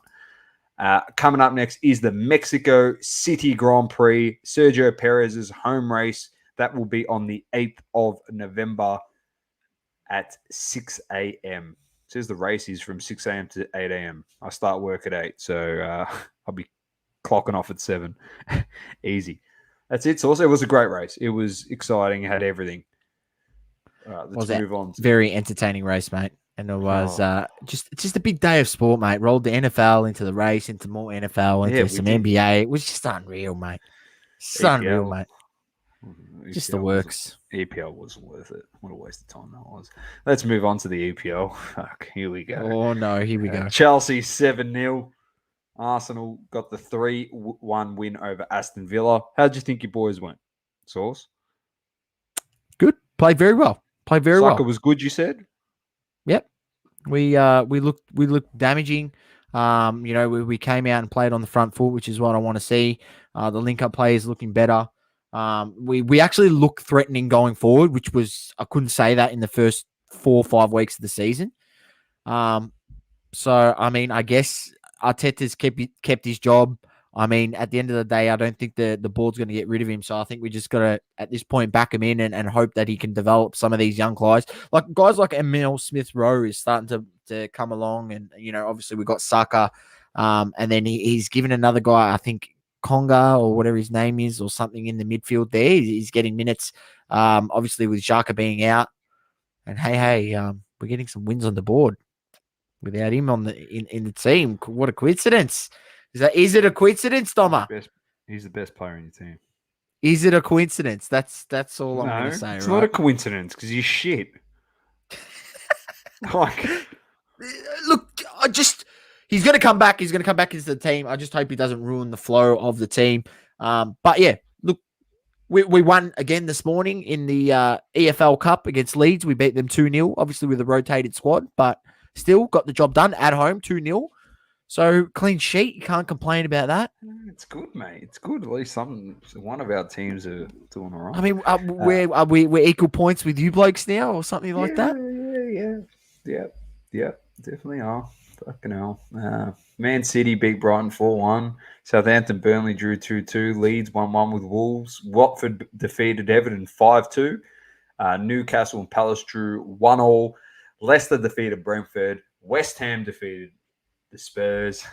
Coming up next is the Mexico City Grand Prix, Sergio Perez's home race. That will be on the 8th of November at 6 a.m. It says the race is from 6 a.m. to 8 a.m. I start work at 8, so I'll be clocking off at 7. Easy. That's it. So it was a great race. It was exciting. It had everything. All right, let's move on. Very entertaining race, mate. And it was just a big day of sport, mate. Rolled the NFL into the race, into more NFL, into some NBA. It was just unreal, mate. Unreal, mate. Just the works. EPL wasn't worth it. What a waste of time that was. Let's move on to the EPL. Fuck, here we go. Oh, no. Here we go. Chelsea 7-0. Arsenal got the 3-1 win over Aston Villa. How did you think your boys went, Sauce? Good. Played very well. Saka was good, you said? Yep. We looked damaging. We came out and played on the front foot, which is what I want to see. The link-up play is looking better. We actually look threatening going forward, which was, I couldn't say that in the first 4 or 5 weeks of the season. So, I mean, I guess Arteta's kept his job. I mean, at the end of the day, I don't think the board's going to get rid of him. So I think we just got to, at this point, back him in and hope that he can develop some of these young guys. Like guys like Emil Smith-Rowe is starting to come along. And, obviously we got Saka. And then he's given another guy, I think, Conga or whatever his name is or something in the midfield there. He's getting minutes, obviously with Xhaka being out. And hey, we're getting some wins on the board without him on in the team. What a coincidence. Is it a coincidence, Doma? He's the best player in your team. Is it a coincidence? That's all I'm going to say. It's not a coincidence because you're shit. Look, he's going to come back. He's going to come back into the team. I just hope he doesn't ruin the flow of the team. But yeah, look, we won again this morning in the EFL Cup against Leeds. We beat them 2-0, obviously with a rotated squad, but still got the job done at home, 2-0. So clean sheet, you can't complain about that. It's good, mate. It's good. At least one of our teams are doing all right. I mean, we're equal points with you blokes now, or something like that. Yeah, definitely are. Fucking hell. Man City beat Brighton 4-1. Southampton, Burnley drew 2-2. Leeds 1-1 with Wolves. Watford defeated Everton 5-2. Newcastle and Palace drew 1-1. Leicester defeated Brentford. West Ham defeated the Spurs.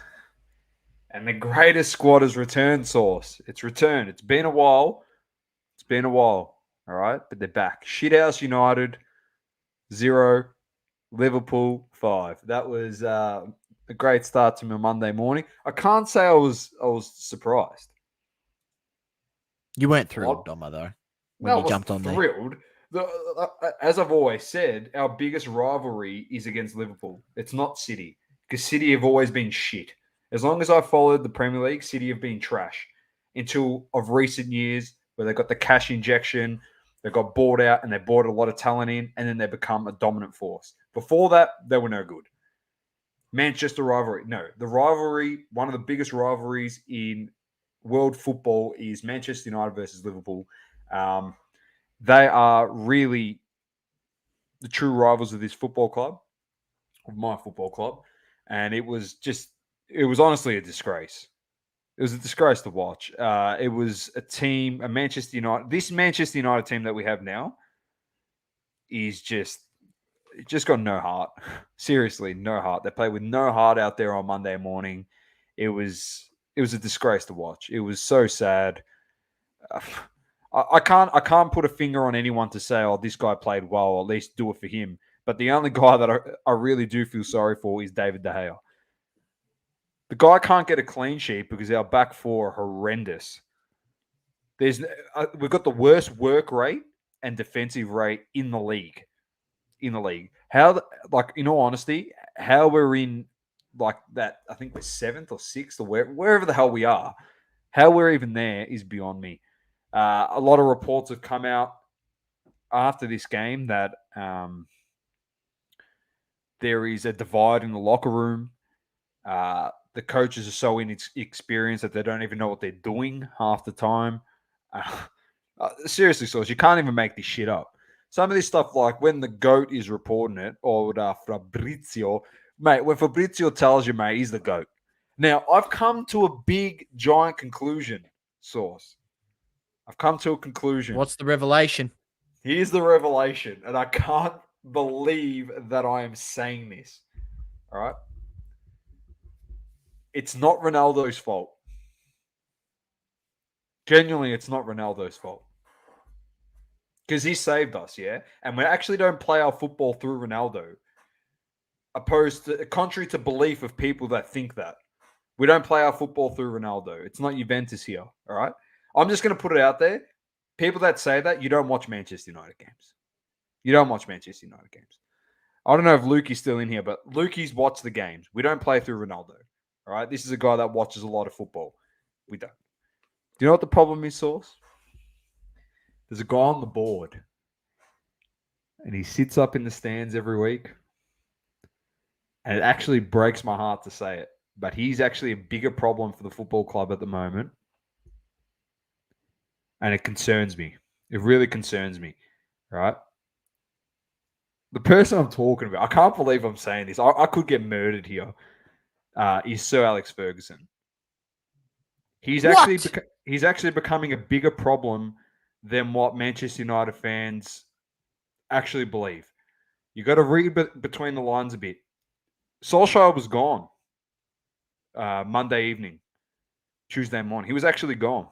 And the greatest squad has returned, Sauce. It's returned. It's been a while. All right? But they're back. Shithouse United, 0. Liverpool, 5. That was a great start to my Monday morning. I can't say I was surprised. You weren't thrilled, Doma, though, when you jumped on there. Thrilled. As I've always said, our biggest rivalry is against Liverpool. It's not City. Because City have always been shit. As long as I followed the Premier League, City have been trash. Until of recent years, where they got the cash injection, they got bought out, and they bought a lot of talent in, and then they become a dominant force. Before that, they were no good. Manchester rivalry. No, the rivalry, one of the biggest rivalries in world football is Manchester United versus Liverpool. They are really the true rivals of this football club, of my football club. And it was it was honestly a disgrace. It was a disgrace to watch. It was a team, a Manchester United. This Manchester United team that we have now is just got no heart. Seriously, no heart. They played with no heart out there on Monday morning. It was a disgrace to watch. It was so sad. I can't put a finger on anyone to say, oh, this guy played well, or at least do it for him. But the only guy that I really do feel sorry for is David De Gea. The guy can't get a clean sheet because our back four are horrendous. We've got the worst work rate and defensive rate in the league. How, like, in all honesty, how we're in like that, I think we're 7th or 6th or wherever the hell we are, how we're even there is beyond me. A lot of reports have come out after this game that there is a divide in the locker room. The coaches are so inexperienced that they don't even know what they're doing half the time. Seriously, Sauce, you can't even make this shit up. Some of this stuff, like when the GOAT is reporting it, or Fabrizio, mate, when Fabrizio tells you, mate, he's the GOAT. Now, I've come to a big, giant conclusion, Sauce. I've come to a conclusion. What's the revelation? Here's the revelation, and I can't believe that I am saying this. All right? It's not Ronaldo's fault. Genuinely, it's not Ronaldo's fault. Because he saved us, yeah? And we actually don't play our football through Ronaldo. Contrary to belief of people that think that. We don't play our football through Ronaldo. It's not Juventus here, all right? I'm just going to put it out there. People that say that, you don't watch Manchester United games. You don't watch Manchester United games. I don't know if Lukey's still in here, but Lukey's watched the games. We don't play through Ronaldo, all right? This is a guy that watches a lot of football. We don't. Do you know what the problem is, Sauce? There's a guy on the board, and he sits up in the stands every week, and it actually breaks my heart to say it, but he's actually a bigger problem for the football club at the moment, and it concerns me. It really concerns me, right? The person I'm talking about, I can't believe I'm saying this. I could get murdered here. Is Sir Alex Ferguson. He's actually becoming a bigger problem than what Manchester United fans actually believe. You got to read between the lines a bit. Solskjaer was gone Monday evening, Tuesday morning. He was actually gone.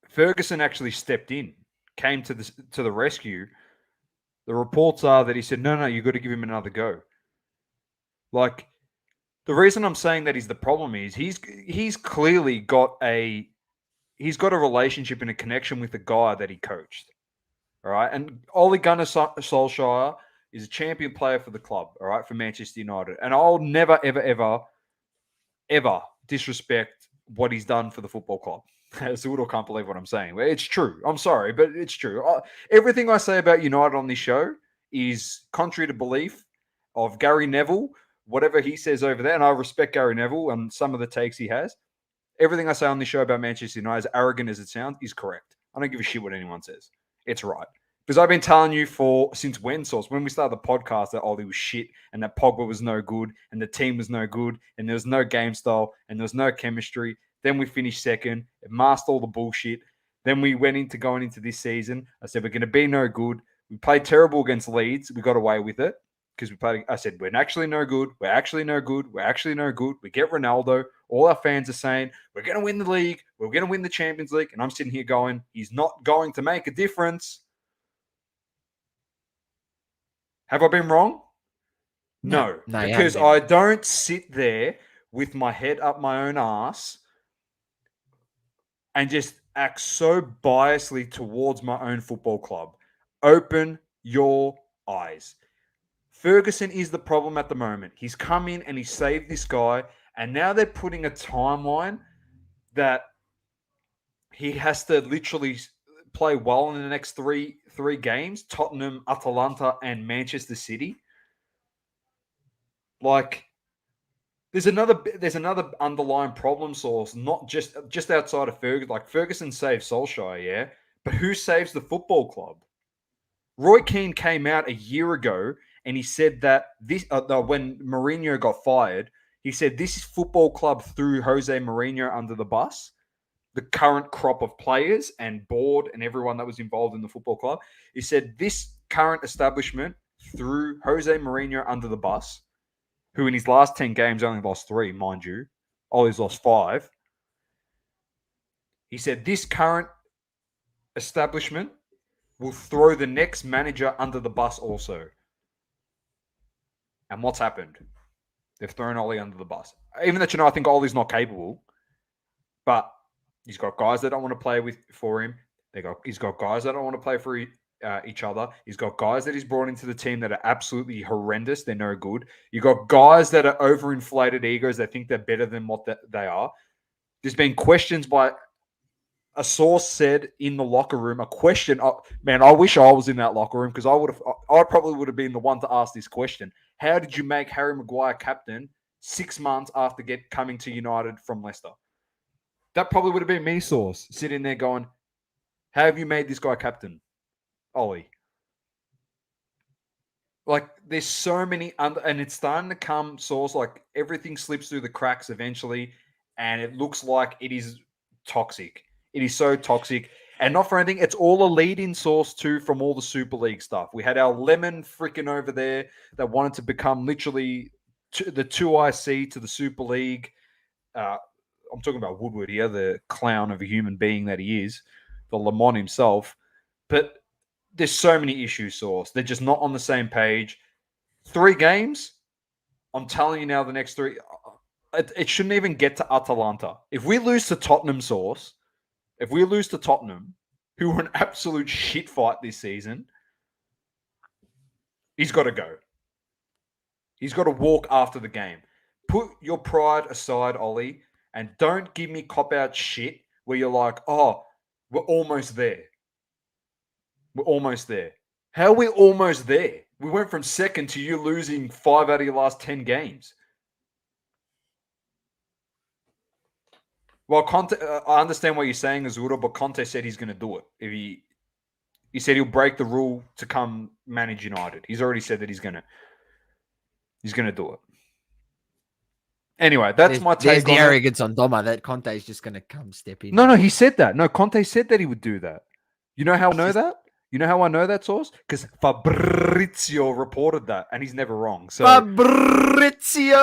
Ferguson actually stepped in, came to the rescue. The reports are that he said, no, you got to give him another go. Like, the reason I'm saying that he's the problem is he's clearly got a relationship and a connection with the guy that he coached. All right. And Ole Gunnar Solskjaer is a champion player for the club, all right, for Manchester United. And I'll never, ever, ever, ever disrespect what he's done for the football club. Zudo can't believe what I'm saying. It's true. I'm sorry, but it's true. Everything I say about United on this show is contrary to belief of Gary Neville, whatever he says over there. And I respect Gary Neville and some of the takes he has. Everything I say on this show about Manchester United, as arrogant as it sounds, is correct. I don't give a shit what anyone says. It's right. Because I've been telling you since when we started the podcast, that Ollie was shit and that Pogba was no good and the team was no good and there was no game style and there was no chemistry. Then we finished second. It masked all the bullshit. Then we went into going into this season. I said, we're going to be no good. We played terrible against Leeds. We got away with it because I said, we're actually no good. We're actually no good. We're actually no good. We get Ronaldo. All our fans are saying, we're going to win the league. We're going to win the Champions League. And I'm sitting here going, he's not going to make a difference. Have I been wrong? No, because I don't sit there with my head up my own ass and just act so biasly towards my own football club. Open your eyes. Ferguson is the problem at the moment. He's come in and he saved this guy, and now they're putting a timeline that he has to literally play well in the next three games: Tottenham, Atalanta, and Manchester City. Like, there's another underlying problem source, not just outside of Ferguson. Like, Ferguson saved Solskjaer, yeah, but who saves the football club? Roy Keane came out a year ago and he said that when Mourinho got fired, he said this football club threw Jose Mourinho under the bus. The current crop of players and board and everyone that was involved in the football club. He said this current establishment threw Jose Mourinho under the bus, who in his last 10 games only lost 3, mind you. Ollie's lost 5. He said this current establishment will throw the next manager under the bus also. And what's happened? They've thrown Ollie under the bus. Even though, I think Ollie's not capable, but he's got guys that don't want to play for him. He's got guys that don't want to play for each other. He's got guys that he's brought into the team that are absolutely horrendous. They're no good. You've got guys that are overinflated egos. They think they're better than what they are. There's been questions by a source said in the locker room, a question. Man, I wish I was in that locker room because I probably would have been the one to ask this question. How did you make Harry Maguire captain 6 months after coming to United from Leicester? That probably would have been me, source, sitting there going, how have you made this guy captain, Ollie? Like, there's so many, and it's starting to come, source, like everything slips through the cracks eventually, and it looks like it is toxic. It is so toxic. And not for anything, it's all a lead-in source too from all the Super League stuff. We had our lemon freaking over there that wanted to become literally the 2IC to the Super League. I'm talking about Woodward here, the clown of a human being that he is, the Lamont himself. But there's so many issues, source. They're just not on the same page. 3 games, I'm telling you now, the next 3, it shouldn't even get to Atalanta. If we lose to Tottenham, source, if we lose to Tottenham, who were an absolute shit fight this season, he's got to go. He's got to walk after the game. Put your pride aside, Ollie, and don't give me cop-out shit where you're like, oh, we're almost there. We're almost there. How are we almost there? We went from second to you losing 5 out of your last 10 games. Well, Conte, I understand what you're saying, Azura, but Conte said he's going to do it. He said he'll break the rule to come manage United. He's already said that he's going to do it. Anyway, that's my take. There's the arrogance on Doma that Conte is just going to come step in. No, he said that. No, Conte said that he would do that. You know how I know that? You know how I know that, source? Because Fabrizio reported that, and he's never wrong. So Fabrizio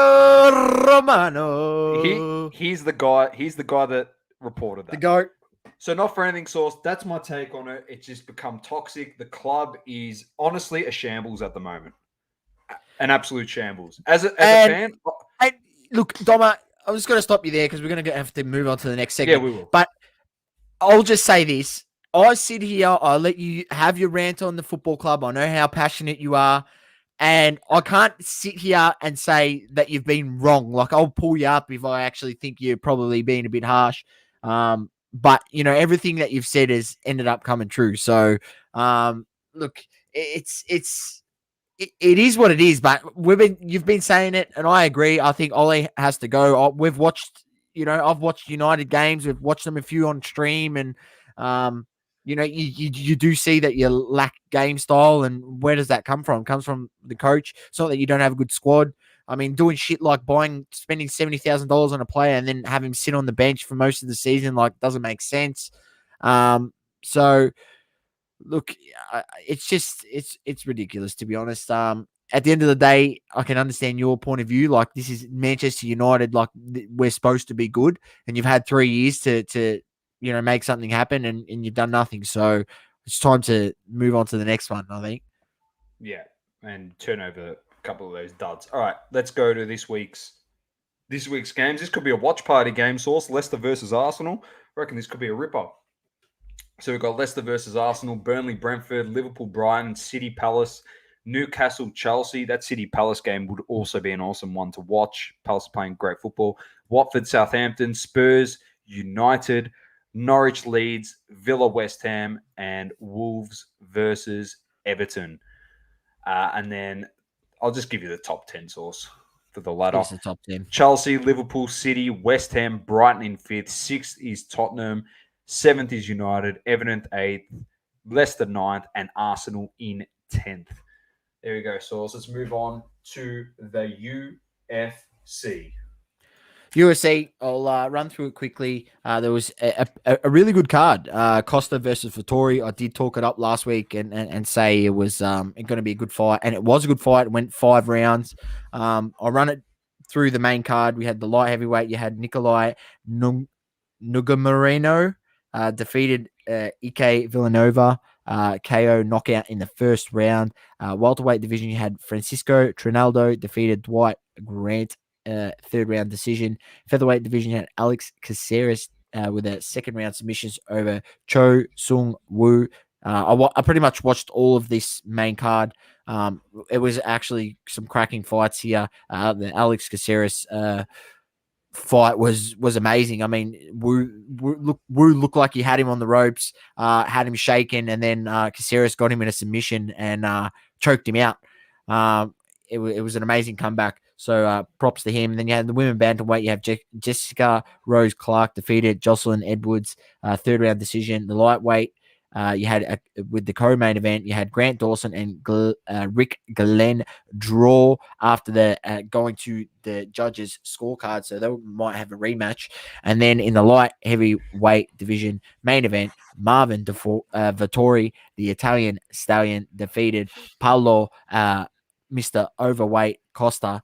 Romano. He's the guy that reported that. The GOAT. So not for anything, source. That's my take on it. It's just become toxic. The club is honestly a shambles at the moment. An absolute shambles. As a fan. Look, Doma, I'm just going to stop you there because we're going to have to move on to the next segment. Yeah, we will. But I'll just say this. I sit here, I'll let you have your rant on the football club. I know how passionate you are. And I can't sit here and say that you've been wrong. Like, I'll pull you up if I actually think you're probably being a bit harsh. But, everything that you've said has ended up coming true. So, look, it is what it is. But you've been saying it, and I agree. I think Ollie has to go. We've watched, I've watched United games. We've watched them a few on stream, and you do see that you lack game style, and where does that come from? It comes from the coach. It's not that you don't have a good squad. I mean, doing shit like spending $70,000 on a player and then have him sit on the bench for most of the season, doesn't make sense. So look, it's ridiculous, to be honest. At the end of the day, I can understand your point of view. Like, this is Manchester United. Like, we're supposed to be good, and you've had 3 years to make something happen, and you've done nothing. So it's time to move on to the next one, I think. Yeah, and turn over a couple of those duds. All right, let's go to this week's games. This could be a watch party game, source. Leicester versus Arsenal. I reckon this could be a ripper. So we've got Leicester versus Arsenal, Burnley, Brentford, Liverpool, Brighton, City, Palace, Newcastle, Chelsea. That City Palace game would also be an awesome one to watch. Palace are playing great football. Watford, Southampton, Spurs, United, Norwich, Leeds, Villa, West Ham, and Wolves versus Everton. And then I'll just give you the top 10 source for the ladder. The top 10. Chelsea, Liverpool, City, West Ham, Brighton in 5th. 6th is Tottenham. 7th is United. Everton 8th. Leicester 9th. And Arsenal in 10th. There we go, Sauce. Let's move on to the UFC. UFC, I'll run through it quickly. There was a really good card. Costa versus Vittori. I did talk it up last week and say it was going to be a good fight. And it was a good fight. It went 5 rounds. I'll run it through the main card. We had the light heavyweight. You had Nikolai Nugamoreno defeated Ike Villanova. KO knockout in the first round. Welterweight division, you had Francisco Trinaldo defeated Dwight Grant, third round decision. Featherweight division, you had Alex Caceres with a second round submissions over Cho Sung Woo. I pretty much watched all of this main card. It was actually some cracking fights here. The Alex Caceres fight was amazing. I mean, Wu looked like he had him on the ropes, had him shaking, and then Caceres got him in a submission and choked him out. It was an amazing comeback. So props to him. And then you had the women bantamweight. You have Jessica Rose Clark defeated Jocelyn Edwards, third round decision. The lightweight, you had with the co-main event, you had Grant Dawson and Rick Glenn draw after the going to the judges' scorecard, so they might have a rematch. And then in the light heavyweight division main event, Marvin Vittori, the Italian stallion, defeated Paolo, Mr. Overweight Costa,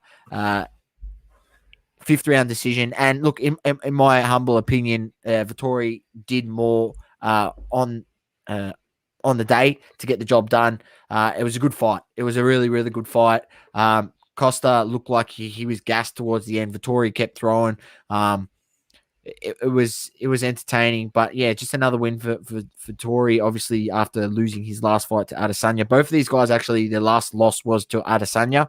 fifth round decision. And look, in my humble opinion, Vittori did more on the day to get the job done. It was a good fight. It was a really, really good fight. Costa looked like he was gassed towards the end. Vittori kept throwing. It was entertaining, but yeah, just another win for Vittori, obviously after losing his last fight to Adesanya. Both of these guys, actually, their last loss was to Adesanya.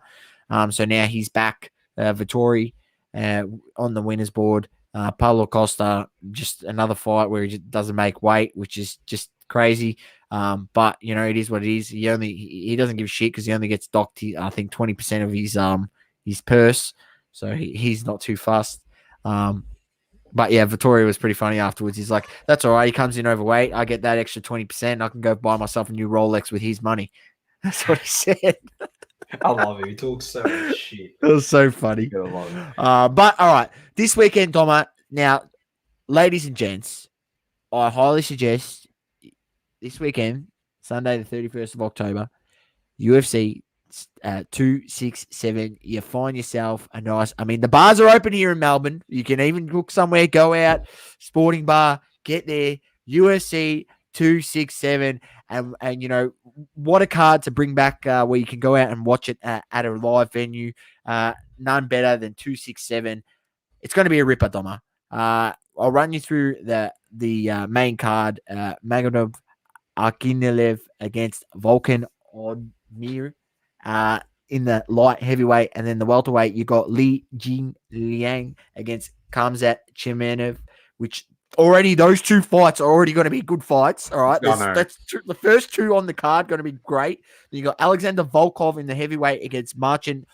So now he's back, Vittori, on the winner's board. Paulo Costa, just another fight where he just doesn't make weight, which is just crazy. But you know, it is what it is. He doesn't give a shit because he only gets docked, I think, 20% of his purse, so he's not too fussed. But yeah, Vittori was pretty funny afterwards. He's like, "That's all right. He comes in overweight. I get that extra 20%. I can go buy myself a new Rolex with his money." That's what he said. I love him. He talks so much shit. It was so funny. But all right, this weekend, Doma. Now, ladies and gents, I highly suggest this weekend, Sunday the 31st of October, UFC 267. You find yourself a nice. I mean, the bars are open here in Melbourne. You can even look somewhere, go out, sporting bar, get there. UFC 267, and you know what a card to bring back where you can go out and watch it at a live venue. None better than 267. It's going to be a ripper, Doma. I'll run you through the main card. Magomedov Akhililev against Volkan Ozdemir in the light heavyweight, and then the welterweight you got Li Jingliang against Khamzat Chimaev, which already those two fights are already going to be good fights. All right, that's the first two on the card going to be great. Then you got Alexander Volkov in the heavyweight against Marcin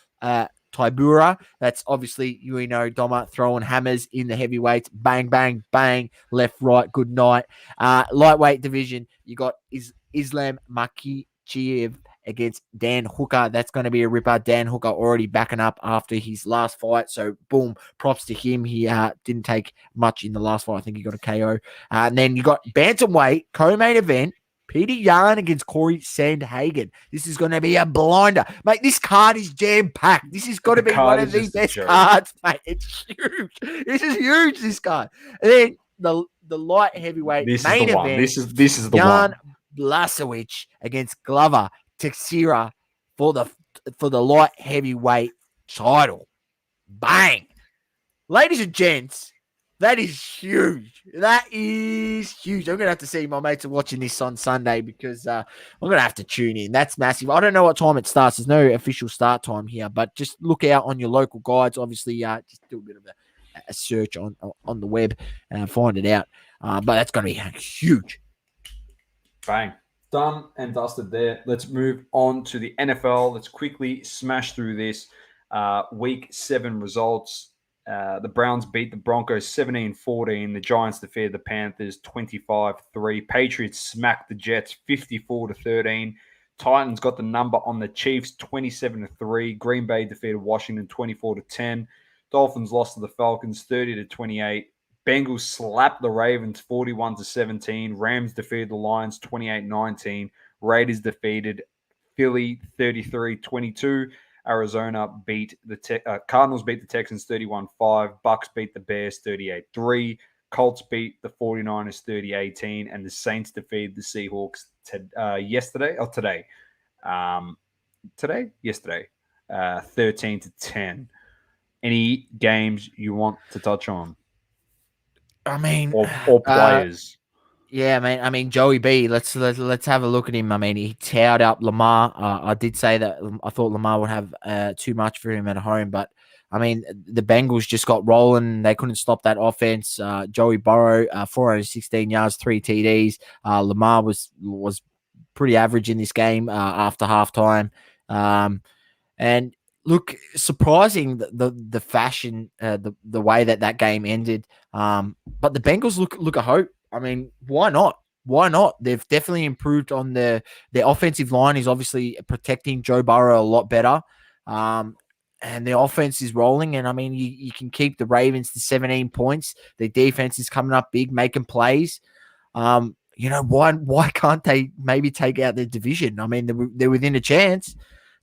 Tybura. That's obviously, you know, Doma throwing hammers in the heavyweights. Bang, bang, bang. Left, right, good night. Lightweight division, you got Islam Makhachev against Dan Hooker. That's going to be a ripper. Dan Hooker already backing up after his last fight. So, boom, props to him. He didn't take much in the last fight. I think he got a KO. And then you got bantamweight, co-main event, Peter Yan against Corey Sandhagen. This is going to be a blinder. Mate, this card is jam-packed. This is going to be one of the best cards, mate. It's huge. This is huge, this card. And then the light heavyweight main event. This is the Jan one. Blasowicz against Glover Teixeira for the light heavyweight title. Bang. Ladies and gents, that is huge. That is huge. I'm going to have to see my mates are watching this on Sunday because I'm going to have to tune in. That's massive. I don't know what time it starts. There's no official start time here, but just look out on your local guides. Obviously, just do a bit of a search on the web and find it out. But that's going to be huge. Bang. Done and dusted there. Let's move on to the NFL. Let's quickly smash through this. Week 7 results. The Browns beat the Broncos 17-14. The Giants defeated the Panthers 25-3. Patriots smacked the Jets 54-13. Titans got the number on the Chiefs 27-3. Green Bay defeated Washington 24-10. Dolphins lost to the Falcons 30-28. Bengals slapped the Ravens 41-17. Rams defeated the Lions 28-19. Raiders defeated Philly 33-22. Arizona beat the Cardinals beat the Texans 31-5. Bucks beat the Bears 38-3. Colts beat the 49ers 30-18, and the Saints defeated the Seahawks yesterday. 13-10. Any games you want to touch on? I mean, or players? Yeah, I mean, Joey B. Let's have a look at him. I mean, he towed up Lamar. I did say that I thought Lamar would have too much for him at home, but I mean, the Bengals just got rolling. They couldn't stop that offense. Joey Burrow, 416 yards, 3 TDs. Lamar was pretty average in this game after halftime. And look, surprising the fashion, the way that game ended. But the Bengals look a hope. I mean, why not? Why not? They've definitely improved on their offensive line is obviously protecting Joe Burrow a lot better. And their offense is rolling. And I mean, you can keep the Ravens to 17 points. Their defense is coming up big, making plays. Why can't they maybe take out their division? I mean, they're within a chance.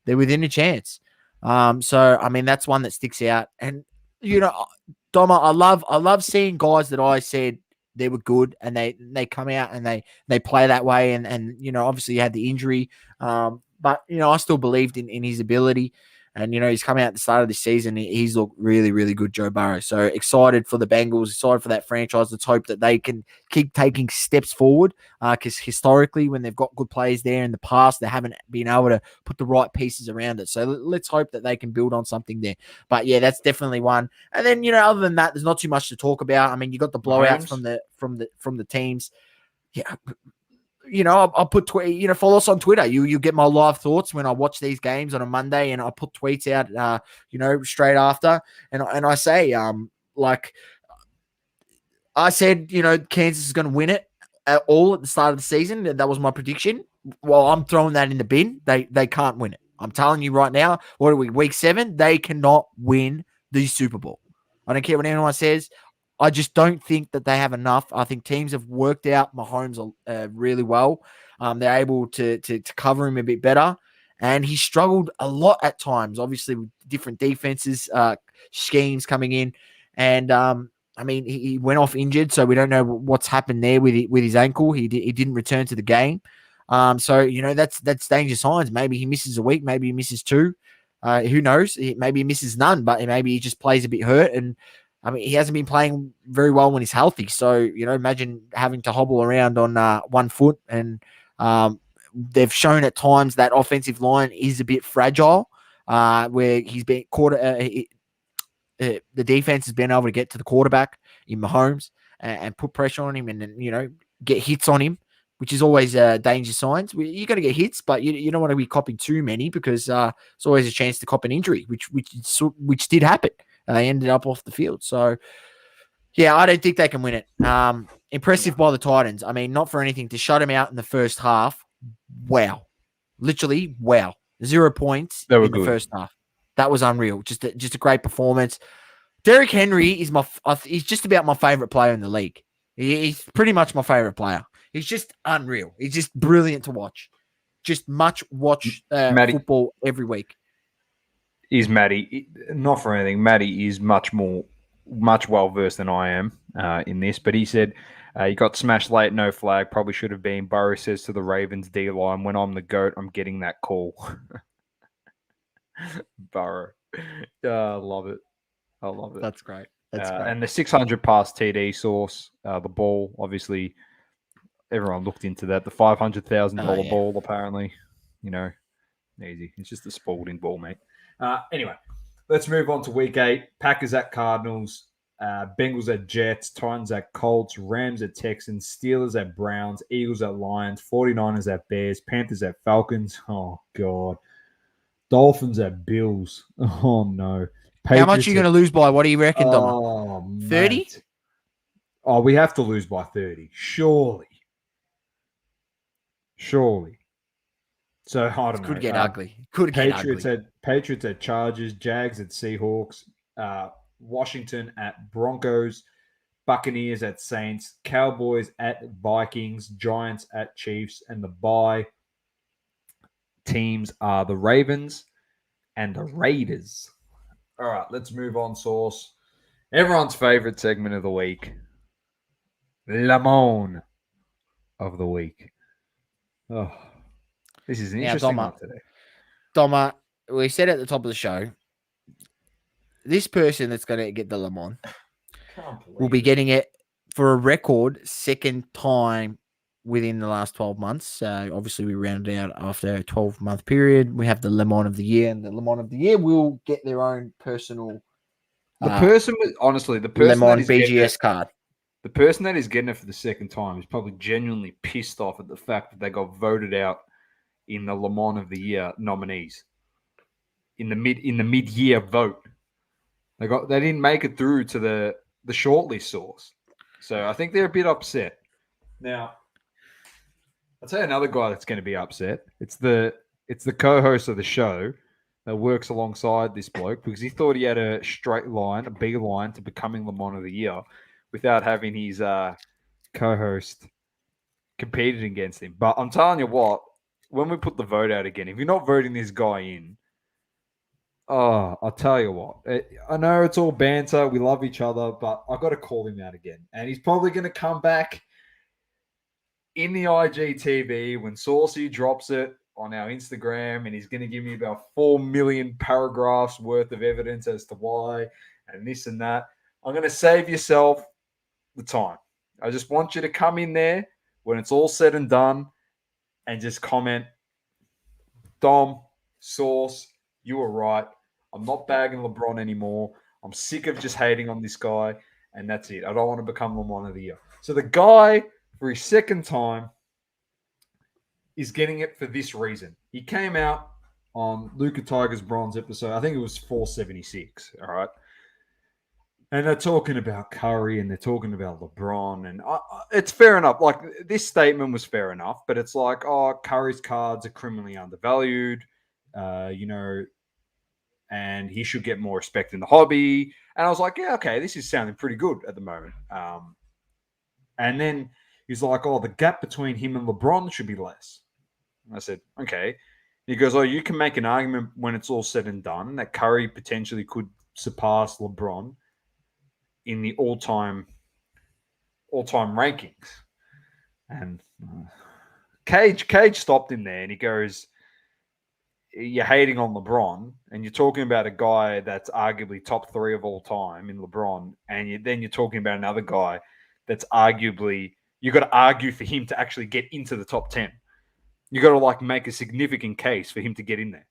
They're within a chance. So I mean, that's one that sticks out. And Doma, I love seeing guys that I said they were good and they come out and they play that way. And obviously you had the injury. But I still believed in his ability. And, he's come out at the start of the season. He's looked really, really good, Joe Burrow. So excited for the Bengals, excited for that franchise. Let's hope that they can keep taking steps forward because historically when they've got good players there in the past, they haven't been able to put the right pieces around it. So let's hope that they can build on something there. But, yeah, that's definitely one. And then, other than that, there's not too much to talk about. I mean, you got the blowouts from the teams. Yeah. I'll put follow us on Twitter. You get my live thoughts when I watch these games on a Monday, and I put tweets out, straight after, and I say, I said, Kansas is going to win it at the start of the season. That was my prediction. Well, I'm throwing that in the bin. They can't win it. I'm telling you right now. What are we? Week 7? They cannot win the Super Bowl. I don't care what anyone says. I just don't think that they have enough. I think teams have worked out Mahomes really well. They're able to cover him a bit better. And he struggled a lot at times, obviously with different defenses, schemes coming in. And, I mean, he went off injured, so we don't know what's happened there with his ankle. He didn't return to the game. So, that's danger signs. Maybe he misses a week. Maybe he misses 2. Who knows? Maybe he misses none, but maybe he just plays a bit hurt. And, I mean, he hasn't been playing very well when he's healthy. So, imagine having to hobble around on one foot. And they've shown at times that offensive line is a bit fragile, where he's been caught. The defense has been able to get to the quarterback in Mahomes and put pressure on him and get hits on him, which is always danger signs. You're going to get hits, but you don't want to be copping too many because it's always a chance to cop an injury, which did happen. They ended up off the field. So, yeah, I don't think they can win it. Impressive by the Titans. I mean, not for anything. To shut him out in the first half, wow. Literally, wow. 0 points in the first half. That was unreal. Just a great performance. Derrick Henry is he's just about my favorite player in the league. He's pretty much my favorite player. He's just unreal. He's just brilliant to watch. Just watch football every week. Is Matty, not for anything, Matty is much well versed than I am in this, but he said he got smashed late, no flag, probably should have been. Burrow says to the Ravens D line, when I'm the GOAT, I'm getting that call. Burrow. I love it. That's great. That's great. And the 600 pass TD source, the ball, obviously, everyone looked into that. The $500,000 ball, apparently, easy. It's just a Spalding ball, mate. Anyway, let's move on to week 8. Packers at Cardinals, Bengals at Jets, Titans at Colts, Rams at Texans, Steelers at Browns, Eagles at Lions, 49ers at Bears, Panthers at Falcons. Oh, God. Dolphins at Bills. Oh, no. Patriots. How much are you going to lose by? What do you reckon, Dom? Oh, 30? Oh, we have to lose by 30. Surely. So I don't Could know. get ugly. Could get ugly. Patriots at Chargers, Jags at Seahawks, Washington at Broncos, Buccaneers at Saints, Cowboys at Vikings, Giants at Chiefs, and the bye teams are the Ravens and the Raiders. All right, let's move on, Sauce. Everyone's favorite segment of the week, Lemon of the week. Oh, this is an interesting one today. Doma, we said at the top of the show, this person that's going to get the Lemon will be getting it for a record second time within the last 12 months. So obviously we rounded out after a 12-month period. We have the Lemon of the Year, and the Lemon of the Year will get their own personal the person Lemon BGS card. The person that is getting it for the second time is probably genuinely pissed off at the fact that they got voted out in the Lemon of the Year nominees in the mid-year vote. They didn't make it through to the shortlist, Source. So I think they're a bit upset. Now, I'll tell you another guy that's going to be upset. It's the co-host of the show that works alongside this bloke because he thought he had a straight line, a big line to becoming Lemon of the Year without having his co-host competed against him. But I'm telling you what, when we put the vote out again, if you're not voting this guy in, I'll tell you what. I know it's all banter. We love each other, but I've got to call him out again. And he's probably going to come back in the IGTV when Saucy drops it on our Instagram, and he's going to give me about 4 million paragraphs worth of evidence as to why and this and that. I'm going to save yourself the time. I just want you to come in there when it's all said and done and just comment, Dom, Sauce, you were right. I'm not bagging LeBron anymore. I'm sick of just hating on this guy, and that's it. I don't want to become Lemon of the Year. So the guy, for his second time, is getting it for this reason. He came out on Luca Tiger's Bronze episode. I think it was 476, all right? And they're talking about Curry and they're talking about LeBron. And it's fair enough. Like, this statement was fair enough, but it's like, Curry's cards are criminally undervalued, and he should get more respect in the hobby. And I was like, yeah, okay, this is sounding pretty good at the moment. And then he's like, the gap between him and LeBron should be less. And I said, okay. He goes, you can make an argument when it's all said and done that Curry potentially could surpass LeBron in the all-time rankings. And Cage stopped him there, and he goes, you're hating on LeBron, and you're talking about a guy that's arguably top 3 of all time in LeBron, and then you're talking about another guy that's arguably, you got to argue for him to actually get into the top 10. You got to make a significant case for him to get in there.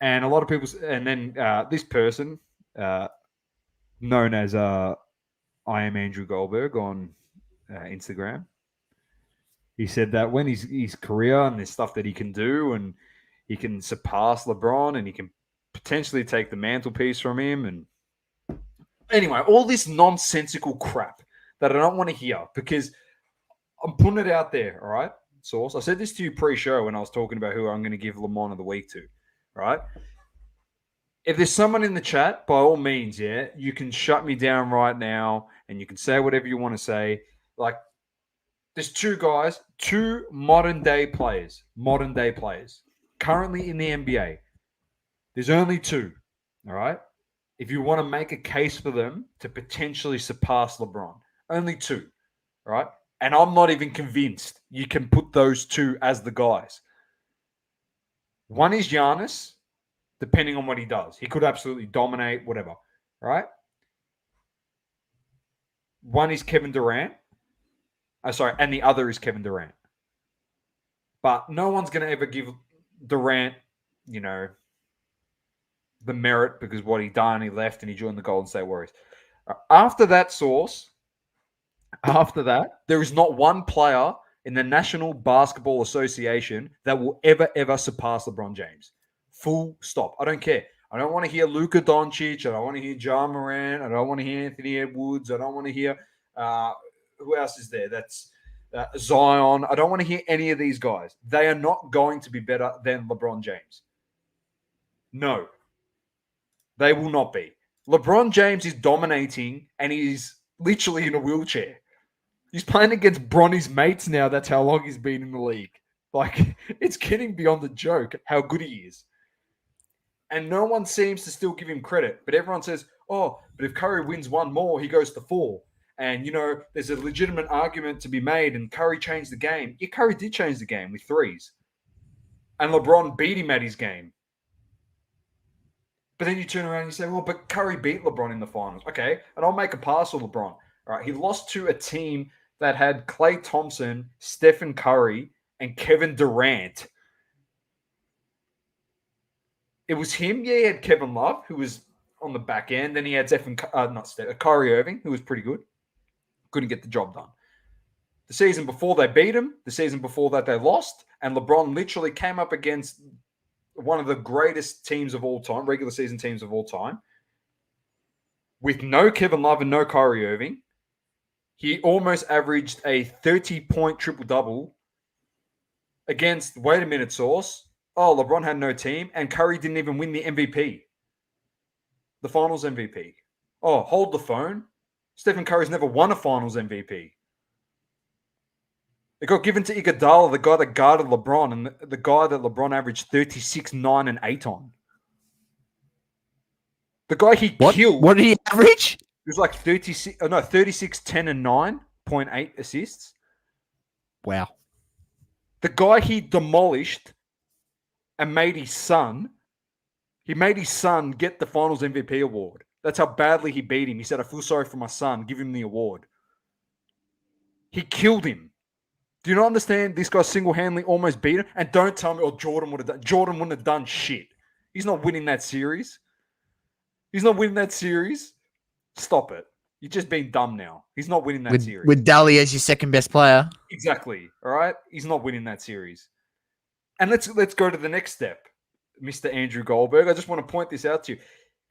And a lot of people, and then this person, known as I am Andrew Goldberg on Instagram, he said that when his career and there's stuff that he can do, and he can surpass LeBron, and he can potentially take the mantelpiece from him. And anyway, all this nonsensical crap that I don't want to hear, because I'm putting it out there, all right, Source? I said this to you pre-show when I was talking about who I'm going to give Lemon of the Week to, right? If there's someone in the chat, by all means, yeah, you can shut me down right now and you can say whatever you want to say. Like, there's two guys, two modern-day players, currently in the NBA. There's only two, all right? If you want to make a case for them to potentially surpass LeBron, only two, all right? And I'm not even convinced you can put those two as the guys. One is Giannis, depending on what he does. He could absolutely dominate, whatever, right? One is Kevin Durant. And the other is Kevin Durant. But no one's going to ever give Durant, the merit because what he done, he left and he joined the Golden State Warriors. After that, Source, there is not one player in the National Basketball Association that will ever surpass LeBron James. Full stop. I don't care. I don't want to hear Luka Doncic. I don't want to hear Ja Morant. I don't want to hear Anthony Edwards. I don't want to hear who else is there? That's Zion. I don't want to hear any of these guys. They are not going to be better than LeBron James. No, they will not be. LeBron James is dominating and he's literally in a wheelchair. He's playing against Bronny's mates now. That's how long he's been in the league. Like, it's getting beyond the joke how good he is. And no one seems to still give him credit. But everyone says, oh, but if Curry wins one more, he goes to 4. And, there's a legitimate argument to be made, and Curry changed the game. Yeah, Curry did change the game with 3s. And LeBron beat him at his game. But then you turn around and you say, well, but Curry beat LeBron in the finals. Okay, and I'll make a pass with LeBron. All right, he lost to a team that had Klay Thompson, Stephen Curry, and Kevin Durant. It was him. Yeah, he had Kevin Love, who was on the back end. Then he had Kyrie Irving, who was pretty good. Couldn't get the job done. The season before they beat him, the season before that they lost, and LeBron literally came up against one of the greatest teams of all time, regular season teams of all time, with no Kevin Love and no Kyrie Irving. He almost averaged a 30-point triple-double against, wait a minute, source. Oh, LeBron had no team, and Curry didn't even win the MVP. The finals MVP. Oh, hold the phone. Stephen Curry's never won a finals MVP. It got given to Iguodala, the guy that guarded LeBron, and the guy that LeBron averaged 36, 9, and 8 on. The guy he killed. What did he average? It was like 36, 10, and 9.8 assists. Wow. The guy he demolished and made his son get the finals MVP award. That's how badly he beat him. He said, I feel sorry for my son. Give him the award. He killed him. Do you not understand? This guy single-handedly almost beat him. And don't tell me, Jordan would have done. Jordan wouldn't have done shit. He's not winning that series. Stop it. You're just being dumb now. He's not winning that series. With Dally as your second best player. Exactly. All right? He's not winning that series. And let's go to the next step, Mr. Andrew Goldberg. I just want to point this out to you.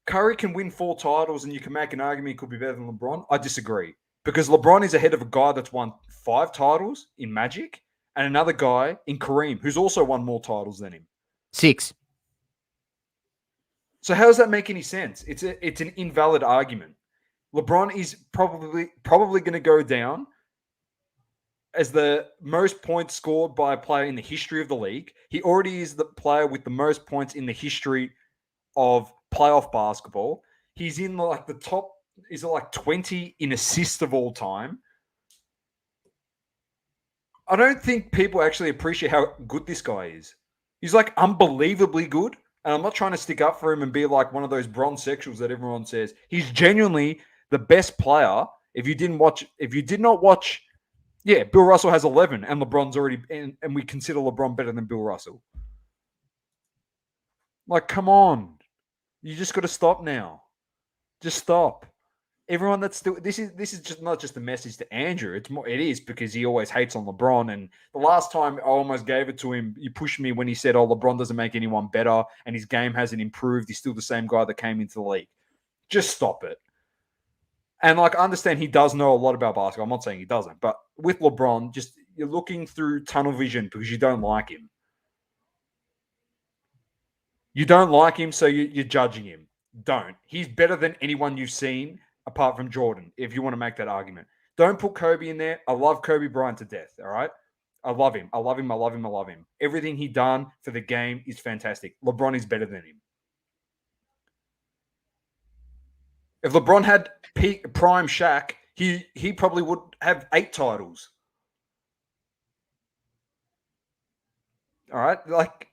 Curry can win 4 titles and you can make an argument he could be better than LeBron. I disagree. Because LeBron is ahead of a guy that's won 5 titles in Magic and another guy in Kareem who's also won more titles than him. 6. So how does that make any sense? It's an invalid argument. LeBron is probably going to go down as the most points scored by a player in the history of the league. He already is the player with the most points in the history of playoff basketball. He's in like the top, is it like 20 in assists of all time? I don't think people actually appreciate how good this guy is. He's like unbelievably good. And I'm not trying to stick up for him and be like one of those bronze sexuals that everyone says. He's genuinely the best player. If you did not watch, yeah, Bill Russell has 11 and LeBron's already, and we consider LeBron better than Bill Russell. Like, come on. You just got to stop now. Just stop. Everyone that's still, this is just not just a message to Andrew. It is because he always hates on LeBron. And the last time I almost gave it to him, you pushed me when he said, oh, LeBron doesn't make anyone better and his game hasn't improved. He's still the same guy that came into the league. Just stop it. And like, I understand he does know a lot about basketball. I'm not saying he doesn't, but with LeBron, just you're looking through tunnel vision because you don't like him. You don't like him, so you're judging him. Don't. He's better than anyone you've seen apart from Jordan, if you want to make that argument. Don't put Kobe in there. I love Kobe Bryant to death, all right? I love him. I love him. I love him. I love him. Everything he done for the game is fantastic. LeBron is better than him. If LeBron had peak prime Shaq, he probably would have 8 titles. All right? Like,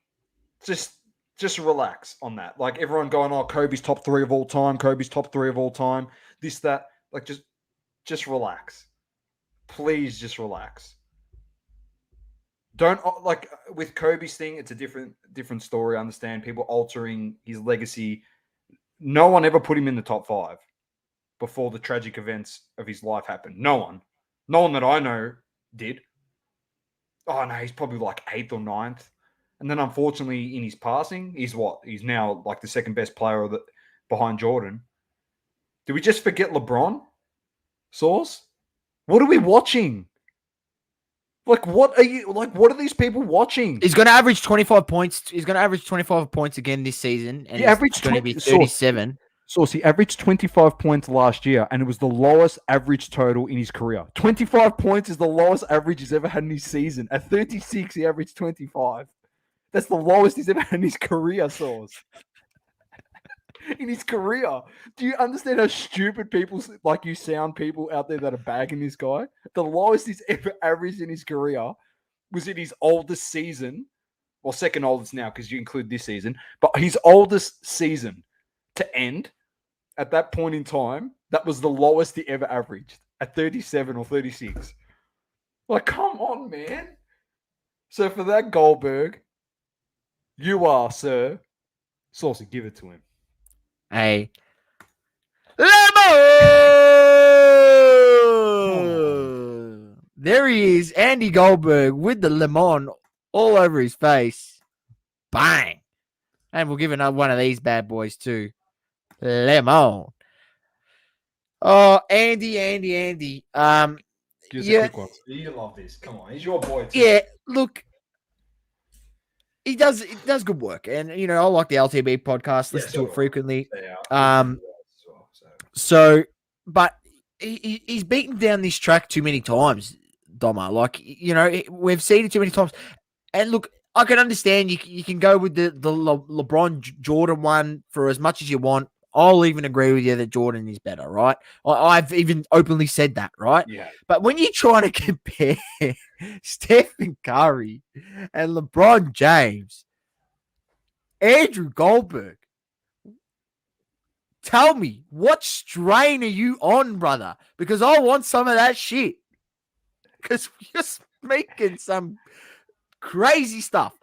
just relax on that. Like, everyone going, oh, Kobe's top 3 of all time. Kobe's top 3 of all time. This, that. Like, just relax. Please just relax. Don't, like, with Kobe's thing, it's a different story. I understand people altering his legacy. No one ever put him in the top 5 before the tragic events of his life happened. No one. No one that I know did. Oh, no, he's probably like 8th or 9th. And then, unfortunately, in his passing, he's now like the second best player behind Jordan. Did we just forget LeBron? Source? What are we watching? Like, what are you like? What are these people watching? He's going to average 25 points. He's going to average 25 points again this season, and He averaged he's going to be 20 37. Source, he averaged 25 points last year, and it was the lowest average total in his career. 25 points is the lowest average he's ever had in his season. At 36, he averaged 25. That's the lowest he's ever had in his career, Source. In his career. Do you understand how stupid people like you sound, people out there that are bagging this guy? The lowest he's ever averaged in his career was in his oldest season. Well, second oldest now because you include this season. But his oldest season to end at that point in time, that was the lowest he ever averaged at 37 or 36. Like, come on, man. So for that, Goldberg, you are, sir. Saucy, give it to him. Hey. Lemon! There he is, Andy Goldberg with the lemon all over his face. Bang! And we'll give another one of these bad boys too. Lemon. Oh, Andy. Give us a quick one. You love this. Come on, he's your boy too. Yeah, look, he does good work, and I like the LTB podcast. Listen to it frequently. But he's beaten down this track too many times, Doma. Like we've seen it too many times, and look, I can understand you can go with the LeBron Jordan one for as much as you want. I'll even agree with you that Jordan is better, right? I've even openly said that, right? Yeah. But when you're trying to compare Stephen Curry and LeBron James, Andrew Goldberg, tell me, what strain are you on, brother? Because I want some of that shit. Because you're making some crazy stuff.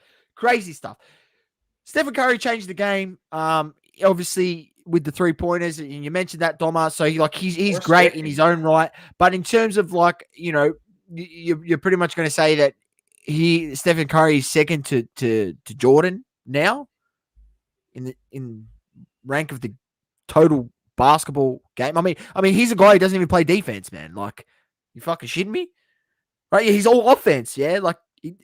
Stephen Curry changed the game. Obviously, with the 3-pointers, and you mentioned that, Doma. So he's great in his own right. But in terms of you're pretty much going to say that Stephen Curry is second to Jordan now in rank of the total basketball game. I mean, he's a guy who doesn't even play defense, man. Like, you fucking shitting me? Right? Yeah, he's all offense. Yeah, like he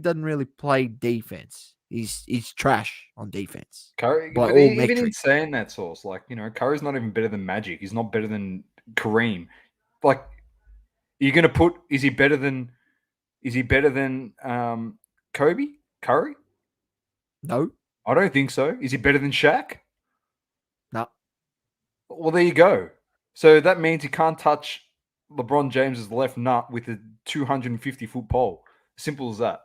doesn't really play defense. He's trash on defense. Curry, but even in saying that, Source, Curry's not even better than Magic. He's not better than Kareem. Like, you're gonna put? Is he better than Kobe? Curry? No, I don't think so. Is he better than Shaq? No. Well, there you go. So that means he can't touch LeBron James's left nut with a 250-foot pole. Simple as that.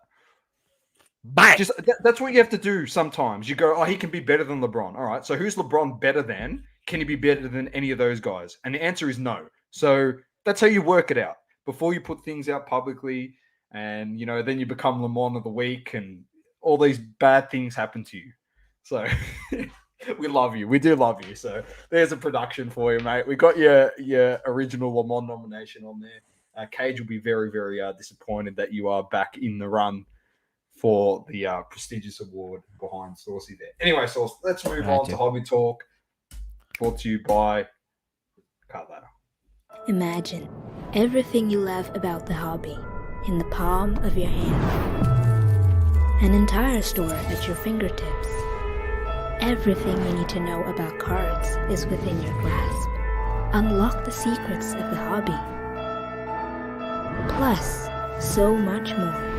Bang. That's what you have to do sometimes. You go, he can be better than LeBron. All right, so who's LeBron better than? Can he be better than any of those guys? And the answer is no. So that's how you work it out. Before you put things out publicly and, then you become Le Mans of the week and all these bad things happen to you. So we love you. We do love you. So there's a production for you, mate. We got your original Le Mans nomination on there. Cage will be very, very disappointed that you are back in the run for the prestigious award behind Saucy there. Anyway, Sauce, let's move on to Hobby Talk, brought to you by Cardladder. Imagine everything you love about the hobby in the palm of your hand. An entire store at your fingertips. Everything you need to know about cards is within your grasp. Unlock the secrets of the hobby. Plus, so much more.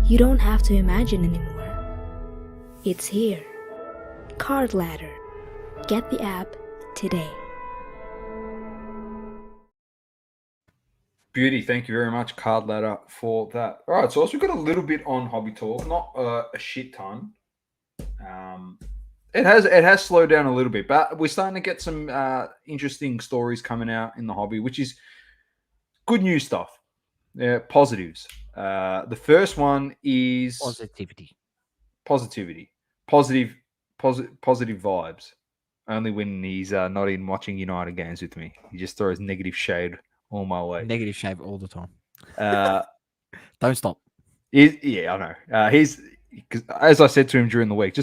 You don't have to imagine anymore. It's here. Cardladder. Get the app today. Beauty, thank you very much, Cardladder, for that. All right, so we've got a little bit on Hobby Talk, not a shit ton. It has slowed down a little bit, but we're starting to get some interesting stories coming out in the hobby, which is good news stuff. Yeah, positives. The first one is positivity. Positive vibes. Only when he's not in watching United games with me. He just throws negative shade all my way. Negative shade all the time. Don't stop. Yeah, I know. He's, because as I said to him during the week, I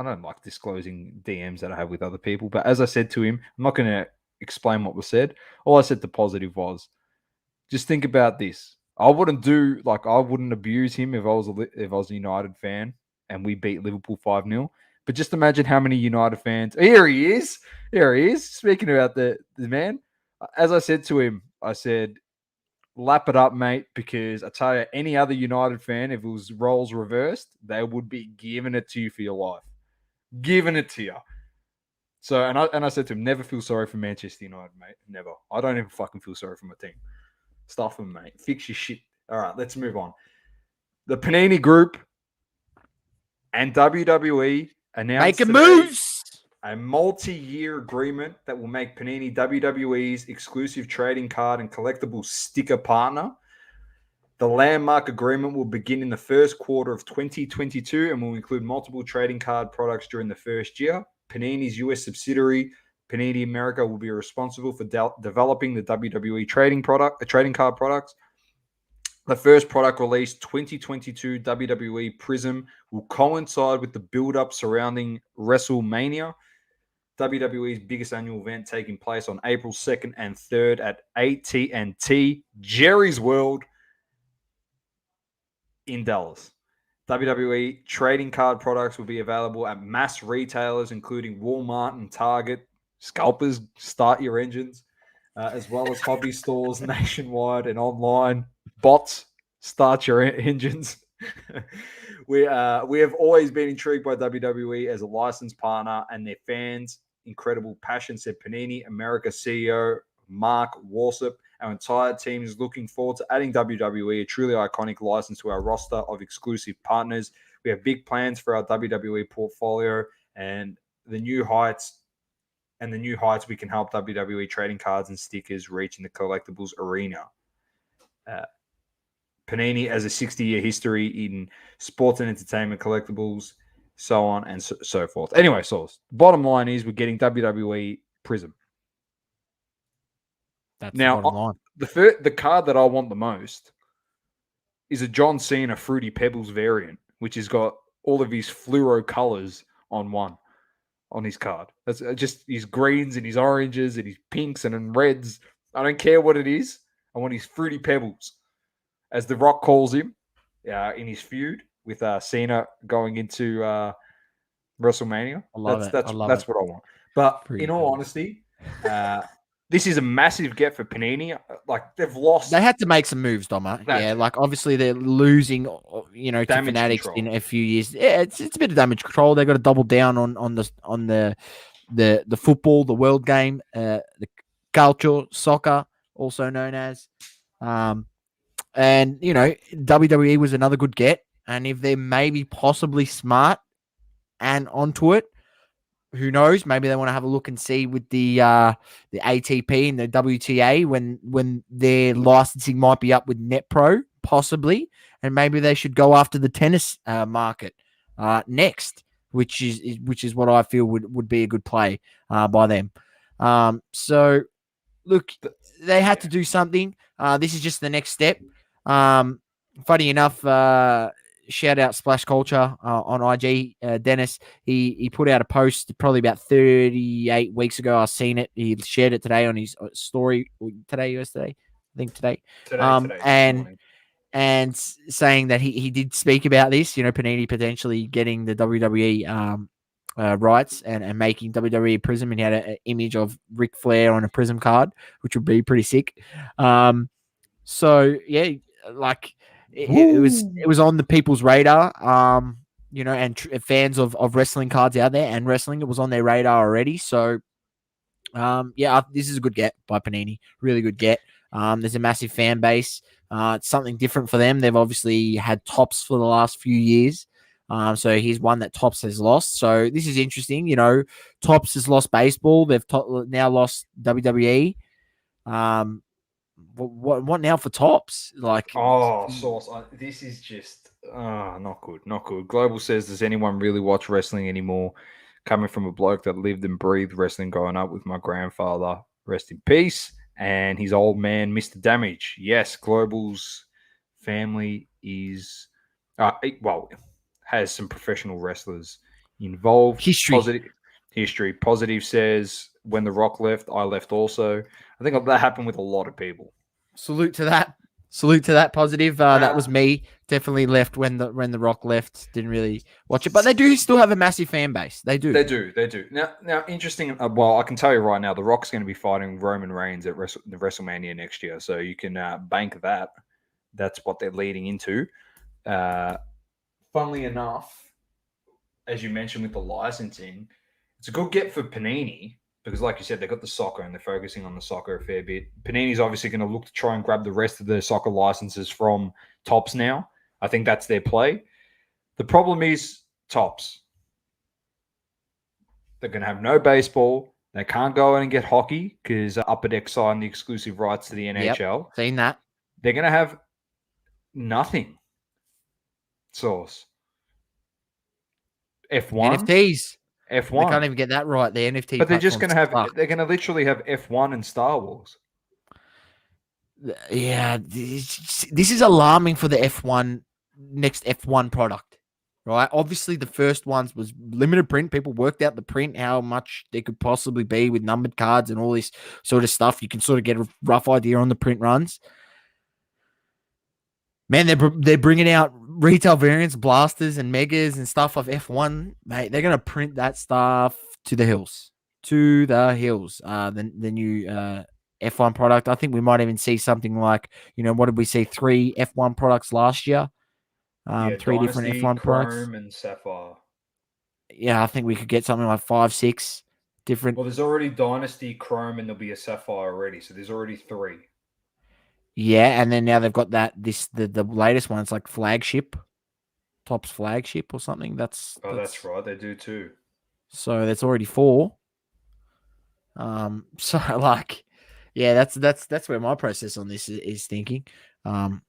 don't like disclosing DMs that I have with other people, but as I said to him, I'm not going to explain what was said. All I said to Positive was, just think about this. I wouldn't abuse him if I was a United fan and we beat Liverpool 5-0. But just imagine how many United fans. Here he is. Speaking about the man. As I said to him, I said, lap it up, mate, because I tell you, any other United fan, if it was roles reversed, they would be giving it to you for your life. Giving it to you. So, and I said to him, never feel sorry for Manchester United, mate. Never. I don't even fucking feel sorry for my team. Stuff them, mate. Fix your shit. All right, let's move on. The Panini Group and WWE announced making moves. A multi-year agreement that will make Panini WWE's exclusive trading card and collectible sticker partner. The landmark agreement will begin in the first quarter of 2022 and will include multiple trading card products during the first year. Panini's US subsidiary, Panini America, will be responsible for developing the WWE trading card products. The first product released, 2022 WWE Prism, will coincide with the build-up surrounding WrestleMania, WWE's biggest annual event, taking place on April 2nd and 3rd at AT&T Jerry's World in Dallas. WWE trading card products will be available at mass retailers, including Walmart and Target. Scalpers, start your engines, as well as hobby stores nationwide and online. Bots, start your engines. We have always been intrigued by WWE as a licensed partner and their fans' incredible passion, said Panini America CEO Mark Walsop. Our entire team is looking forward to adding WWE, a truly iconic license, to our roster of exclusive partners. We have big plans for our WWE portfolio and the new heights we can help WWE trading cards and stickers reach in the collectibles arena. Panini has a 60-year history in sports and entertainment collectibles, so on and so forth. Anyway, so bottom line is we're getting WWE Prism. That's now, the bottom line. The card that I want the most is a John Cena Fruity Pebbles variant, which has got all of his fluoro colors on his card. That's just his greens and his oranges and his pinks and reds. I don't care what it is. I want his Fruity Pebbles, as The Rock calls him, in his feud with Cena going into WrestleMania. That's what I want. But in all honesty, this is a massive get for Panini. Like, they've lost. They had to make some moves, Doma. Yeah, like obviously they're losing, to Fanatics in a few years. Yeah, it's a bit of damage control. They've got to double down on the football, the world game, the culture, soccer, also known as. And WWE was another good get. And if they're maybe possibly smart and onto it, who knows? Maybe they want to have a look and see with the ATP and the WTA when their licensing might be up with NetPro, possibly, and maybe they should go after the tennis market next, which is what I feel would be a good play by them. So, look, they had to do something. This is just the next step. Funny enough. Shout out Splash Culture on IG. Dennis, he put out a post probably about 38 weeks ago. I've seen it. He shared it today on his story. Yesterday? I think today. And saying that he did speak about this, Panini potentially getting the WWE rights and making WWE Prism, and he had an image of Ric Flair on a Prism card, which would be pretty sick. So yeah, like. It was on the people's radar, and fans of wrestling cards out there and wrestling, it was on their radar already. So, this is a good get by Panini. Really good get. There's a massive fan base. It's something different for them. They've obviously had Topps for the last few years. So he's one that Topps has lost. So this is interesting. Topps has lost baseball. They've now lost WWE. What now for Topps? Sauce. This is just not good. Global says, does anyone really watch wrestling anymore? Coming from a bloke that lived and breathed wrestling growing up with my grandfather, rest in peace, and his old man, Mr. Damage. Yes, Global's family is has some professional wrestlers involved. History. Positive says, when The Rock left, I left also. I think that happened with a lot of people. salute to that. Salute to that positive. That was me. Definitely left when the Rock left. Didn't really watch it, but they do still have a massive fan base. They do. They do. Now, interesting. Well, I can tell you right now, The Rock's going to be fighting Roman Reigns at the WrestleMania next year, so you can bank that. That's what they're leading into. Funnily enough, as you mentioned with the licensing, it's a good get for Panini because, like you said, they've got the soccer and they're focusing on the soccer a fair bit. Panini's obviously going to look to try and grab the rest of the soccer licenses from Topps now. I think that's their play. The problem is Topps. They're going to have no baseball. They can't go in and get hockey because Upper Deck signed the exclusive rights to the NHL. Yep, seen that. They're going to have nothing. Source. F1. NFTs. F1. They can't even get that right. The NFT. But they're just going to have, they're going to literally have F1 and Star Wars. Yeah. This is alarming for the F1, next F1 product, right? Obviously, the first ones was limited print. People worked out the print, how much they could possibly be with numbered cards and all this sort of stuff. You can sort of get a rough idea on the print runs. Man, they're bringing out retail variants, blasters and megas and stuff of F1. Mate, they're going to print that stuff to the hills. To the hills. The new F1 product. I think we might even see something like, what did we see? 3 F1 products last year. 3 different F1 products. Chrome and Sapphire. Yeah, I think we could get something like 5, 6 different. Well, there's already Dynasty, Chrome, and there'll be a Sapphire already. So there's already 3. Yeah, and then now they've got the latest one. It's like flagship, Topps flagship or something. That's right. They do too. So that's already 4. So like, yeah, that's where my process on this is thinking. What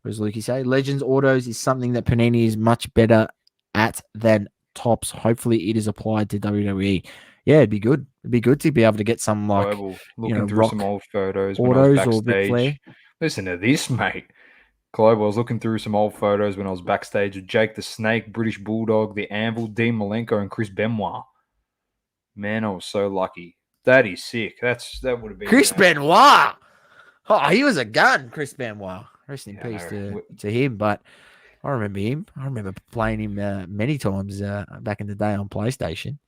does Lukey say? Legends Autos is something that Panini is much better at than Topps. Hopefully, it is applied to WWE. Yeah, it'd be good. It'd be good to be able to get some like looking through some old photos autos when I was or Ric Flair. backstage. Listen to this, mate. Global, I was looking through some old photos when I was backstage with Jake the Snake, British Bulldog, the Anvil, Dean Malenko, and Chris Benoit. Man, I was so lucky. That is sick. That would have been Chris Benoit. Oh, he was a gun, Chris Benoit. Rest in peace to him. But I remember him. I remember playing him many times back in the day on PlayStation.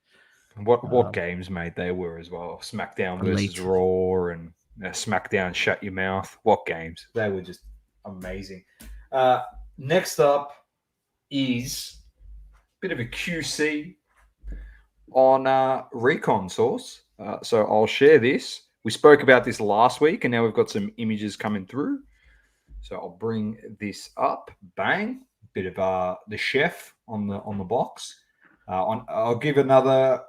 What games, mate, they were as well. SmackDown versus Raw and SmackDown Shut Your Mouth. What games? They were just amazing. Next up is a bit of a QC on Recon Source. So I'll share this. We spoke about this last week, and now we've got some images coming through. So I'll bring this up. Bang. Bit of the chef on the box. I'll give another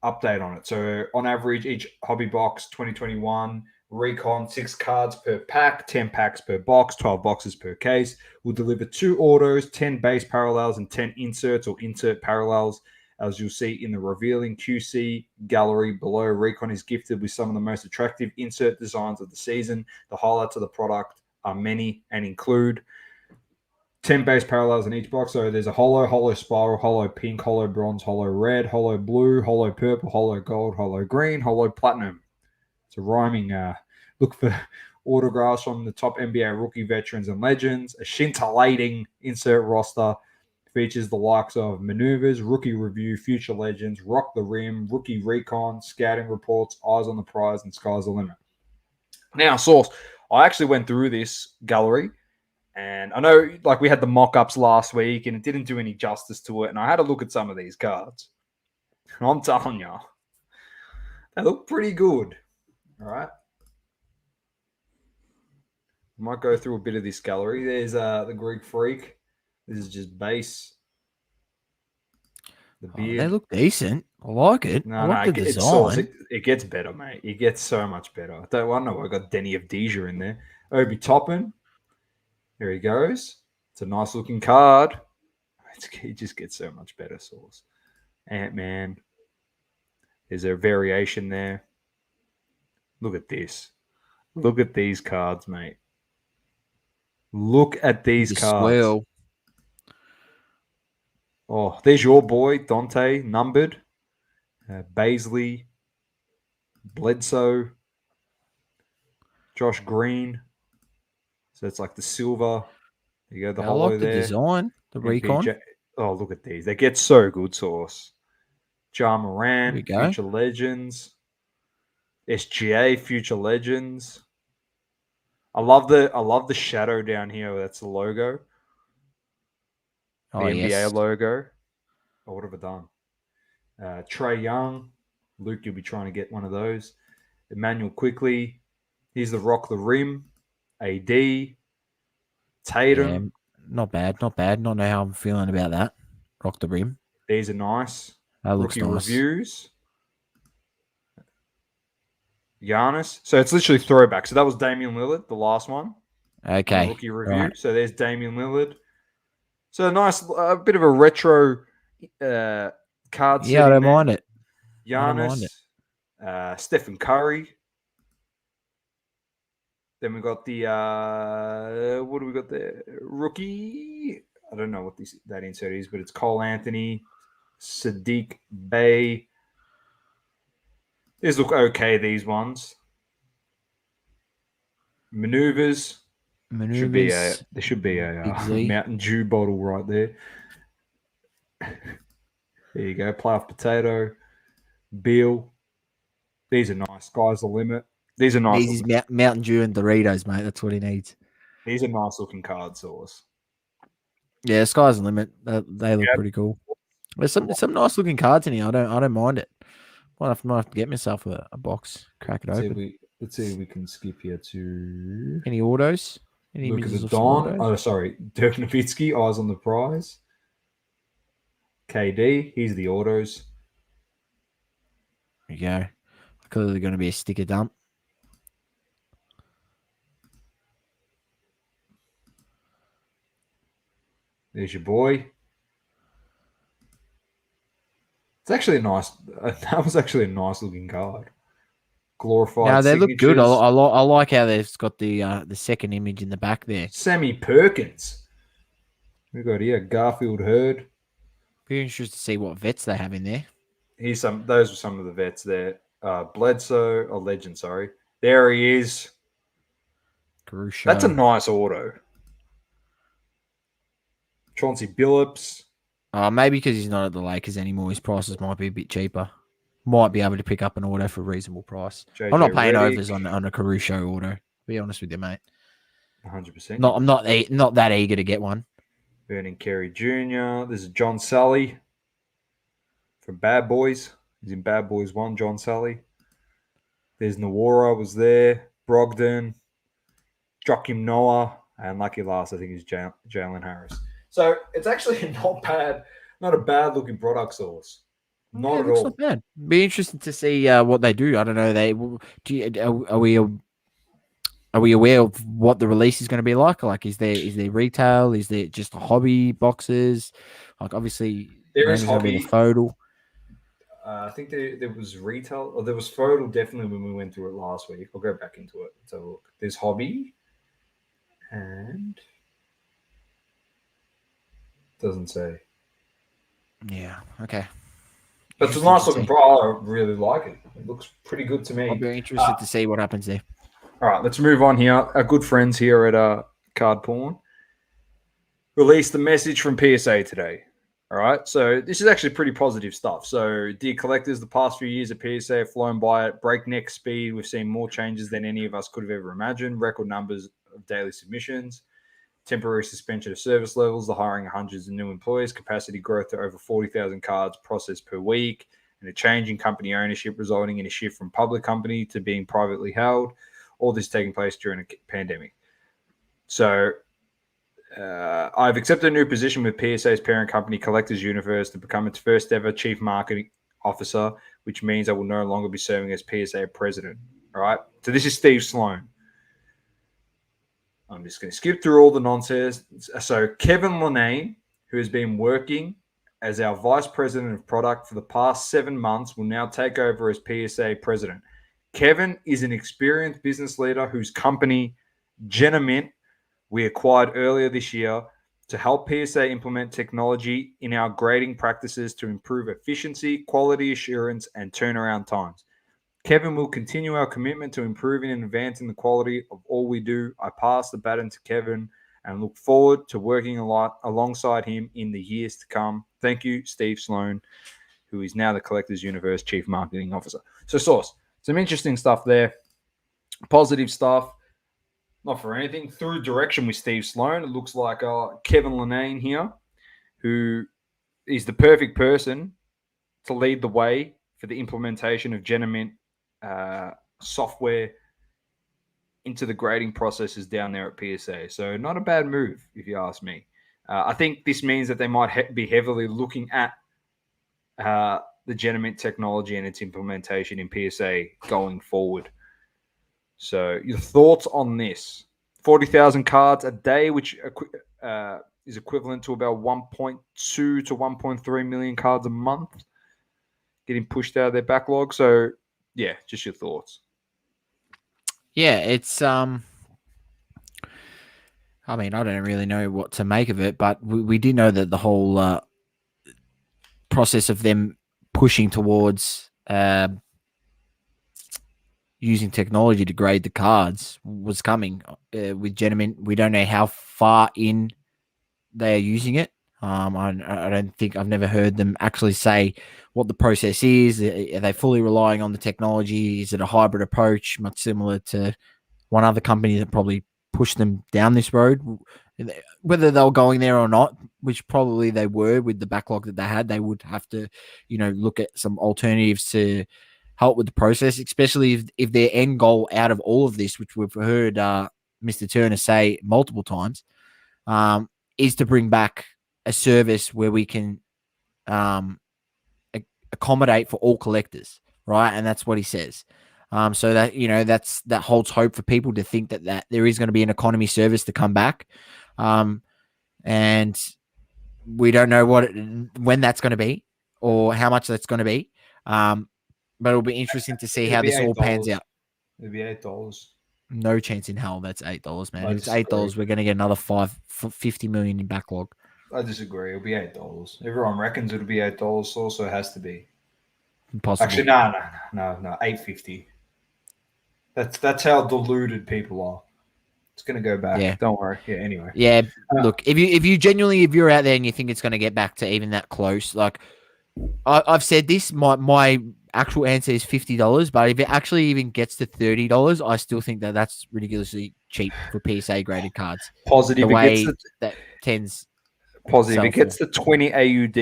update on it. So on average, each hobby box 2021 Recon 6 cards per pack, 10 packs per box, 12 boxes per case. Will deliver 2 autos, 10 base parallels, and 10 inserts or insert parallels. As you'll see in the revealing QC gallery below, Recon is gifted with some of the most attractive insert designs of the season. The highlights of the product are many and include 10 base parallels in each box. So there's a holo spiral, holo pink, holo bronze, holo red, holo blue, holo purple, holo gold, holo green, holo platinum. It's a rhyming. Look for autographs from the top NBA rookie veterans and legends. A scintillating insert roster features the likes of Maneuvers, Rookie Review, Future Legends, Rock the Rim, Rookie Recon, Scouting Reports, Eyes on the Prize, and Sky's the Limit. Now, Source, I actually went through this gallery, and I know like we had the mock-ups last week, and it didn't do any justice to it, and I had a look at some of these cards. And I'm telling you, they look pretty good. All right. I might go through a bit of this gallery. There's the Greek Freak. This is just base. The beard. They look decent. I like it. I like the design. It gets better, mate. It gets so much better. I don't know why I got Denny of Deja in there. Obi Toppin. There he goes. It's a nice looking card. It just gets so much better, Source. Ant-Man. There's a variation there. Look at this. Look at these cards, mate. Look at these cards. Swell. Oh, there's your boy, Dante, numbered. Baisley, Bledsoe, Josh Green. So it's like the silver. There you go, the I hollow like the there. design, the recon. MPJ. Oh, look at these. They get so good, Sauce. Ja There we Moran, go. Future Legends. SGA, Future Legends. I love the shadow down here. That's the logo. The Oh, NBA yes. logo. Oh, what have I done? Trey Young. Luke, you'll be trying to get one of those. Emmanuel Quickly. Here's the Rock the Rim. AD. Tatum. Yeah, not bad, not bad. Not know how I'm feeling about that. Rock the rim. These are nice. That looks Rookie nice. reviews. Giannis. So it's literally throwback. So that was Damian Lillard, the last one. Okay. Rookie review. Right. So there's Damian Lillard. So a nice, a bit of a retro card. Yeah, I don't mind it. I don't mind Giannis. Stephen Curry. Then we got the what do we got there? Rookie. I don't know what that insert is, but it's Cole Anthony, Sadiq Bey. These look okay. These ones. Maneuvers. Maneuvers. There should be a Big Z. Mountain Dew bottle right there. There you go. Playoff Potato. Beal. These are nice. Sky's the limit. These are nice. These is Mountain Dew and Doritos, mate. That's what he needs. These are nice looking card, Sauce. Yeah, sky's the limit. They look pretty cool. There's some nice looking cards in here. I don't mind it. Might have to get myself a box. Crack it open. Let's see if we can skip here to Any autos? Any look at images the of some Don. autos? Oh, sorry, Dirk Nowitzki. Eyes on the prize. KD. Here's the autos. There you go. Clearly going to be a sticker dump. There's your boy. It's actually a nice. That was actually a nice looking card. Glorified. No, they look good. I signatures. like how they've got the second image in the back there. Sammy Perkins. We got here Garfield Hurd. Be interested to see what vets they have in there. Those were some of the vets there. Bledsoe, a legend. Sorry, there he is. Caruso. That's a nice auto. Chauncey Billups. Maybe because he's not at the Lakers anymore, his prices might be a bit cheaper. Might be able to pick up an auto for a reasonable price. JJ I'm not paying Redick. overs on a Caruso auto. To be honest with you, mate. 100%. I'm not that eager to get one. Vernon Carey Jr. This is John Sully from Bad Boys. He's in Bad Boys 1, John Sully. There's Nawara was there. Brogdon. Joakim Noah. And lucky last, I think, is Jalen Harris. So it's actually not bad. Not a bad looking product source. Not at all. Not bad. Be interested to see what they do. I don't know. Are we aware of what the release is going to be like? Like, is there retail? Is there just hobby boxes? Like, obviously, There is gonna be hobby. the photo. I think there was retail, or there was photo definitely when we went through it last week. I'll go back into it. So look, there's hobby, and doesn't say. Yeah. Okay. But it's a nice looking product. I really like it. It looks pretty good to me. I'll be interested to see what happens there. All right, let's move on here. Our good friends here at Card Porn released the message from PSA today. All right, so this is actually pretty positive stuff. So, dear collectors, the past few years at PSA have flown by at breakneck speed. We've seen more changes than any of us could have ever imagined. Record numbers of daily submissions, temporary suspension of service levels, the hiring of hundreds of new employees, capacity growth to over 40,000 cards processed per week, and a change in company ownership resulting in a shift from public company to being privately held. All this taking place during a pandemic. So I've accepted a new position with PSA's parent company, Collectors Universe, to become its first ever chief marketing officer, which means I will no longer be serving as PSA president. All right. So this is Steve Sloan. I'm just going to skip through all the nonsense. So Kevin Lanane, who has been working as our vice president of product for the past 7 months, will now take over as PSA president. Kevin is an experienced business leader whose company, Genamint, we acquired earlier this year to help PSA implement technology in our grading practices to improve efficiency, quality assurance, and turnaround times. Kevin will continue our commitment to improving and advancing the quality of all we do. I pass the baton to Kevin and look forward to working a lot alongside him in the years to come. Thank you, Steve Sloan, who is now the Collectors Universe Chief Marketing Officer. So, Source, some interesting stuff there. Positive stuff. Not for anything. Through direction with Steve Sloan, it looks like Kevin Lanane here, who is the perfect person to lead the way for the implementation of Genamint software into the grading processes down there at PSA. So not a bad move, if you ask me. I think this means that they might be heavily looking at the Genamint technology and its implementation in PSA going forward. So your thoughts on this? 40,000 cards a day, which is equivalent to about 1.2 to 1.3 million cards a month getting pushed out of their backlog. So, yeah, just your thoughts. Yeah, it's I mean, I don't really know what to make of it, but we do know that the whole process of them pushing towards using technology to grade the cards was coming with Genamint. We don't know how far in they are using it. I don't think I've never heard them actually say what the process is. Are they fully relying on the technology? Is it a hybrid approach, much similar to one other company that probably pushed them down this road? Whether they were going there or not, which probably they were with the backlog that they had, they would have to, look at some alternatives to help with the process, especially if their end goal out of all of this, which we've heard Mr. Turner say multiple times, is to bring back a service where we can accommodate for all collectors, right? And that's what he says. So that, that holds hope for people to think that there is going to be an economy service to come back. And we don't know when that's going to be or how much that's going to be. But it'll be interesting to see how this all pans out. It'll be $8. No chance in hell that's $8, man. I If it's $8, we're going to get another 50 million in backlog. I disagree. It'll be $8. Everyone reckons it'll be $8. Also, it has to be. Impossible. Actually, no. $8.50. That's how deluded people are. It's going to go back. Yeah. Don't worry. Yeah. Anyway. Yeah. Look, if you're out there and you think it's going to get back to even that close, like I've said this, my actual answer is $50. But if it actually even gets to $30, I still think that's ridiculously cheap for PSA graded cards. Positive. The way that tends. Positive. It gets to 20 AUD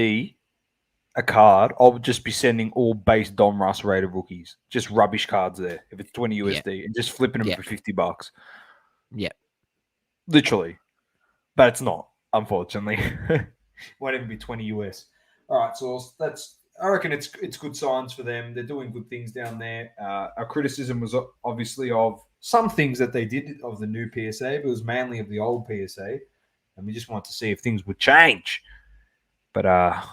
a card. I'll just be sending all base Dom Russ rated rookies, just rubbish cards there. If it's 20 USD and just flipping them for $50. Yeah, literally, but it's not. Unfortunately, won't even be 20 US. All right, so I reckon it's good signs for them. They're doing good things down there. Our criticism was obviously of some things that they did of the new PSA, but it was mainly of the old PSA. And we just wanted to see if things would change. But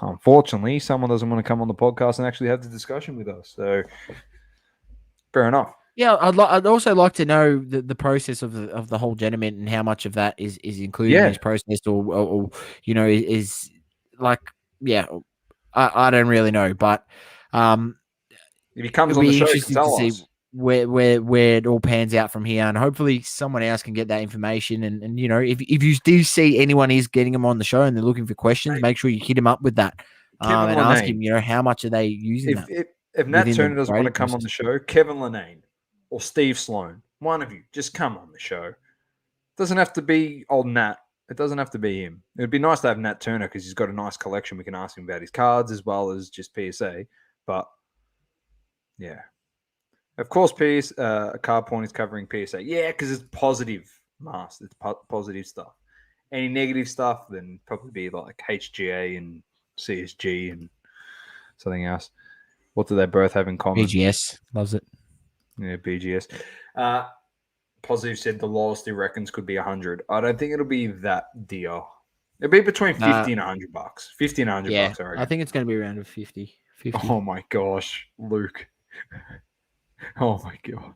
unfortunately, someone doesn't want to come on the podcast and actually have the discussion with us. So, fair enough. Yeah, I'd also like to know the process of the whole Genamint and how much of that is included in this process, or is like, I don't really know, but if he comes on the show, interesting to see where it all pans out from here, and hopefully someone else can get that information. And if you do see anyone is getting them on the show and they're looking for questions, make sure you hit him up with that and ask him, how much are they using that? If Nat Turner doesn't want to come on the show, Kevin Lanane or Steve Sloan, one of you, just come on the show. It doesn't have to be old Nat. It doesn't have to be him. It would be nice to have Nat Turner because he's got a nice collection. We can ask him about his cards as well as just PSA. But, yeah. Of course, Card Point is covering PSA. Yeah, because it's positive, Mast. It's positive stuff. Any negative stuff, then probably be like HGA and CSG and something else. What do they both have in common? BGS loves it. Yeah, BGS. Positive said the lowest he reckons could be 100. I don't think it'll be that dear. It'll be between 50 and $100. 50 and $100, I reckon. I think it's going to be around 50. Oh my gosh, Luke. Oh my god.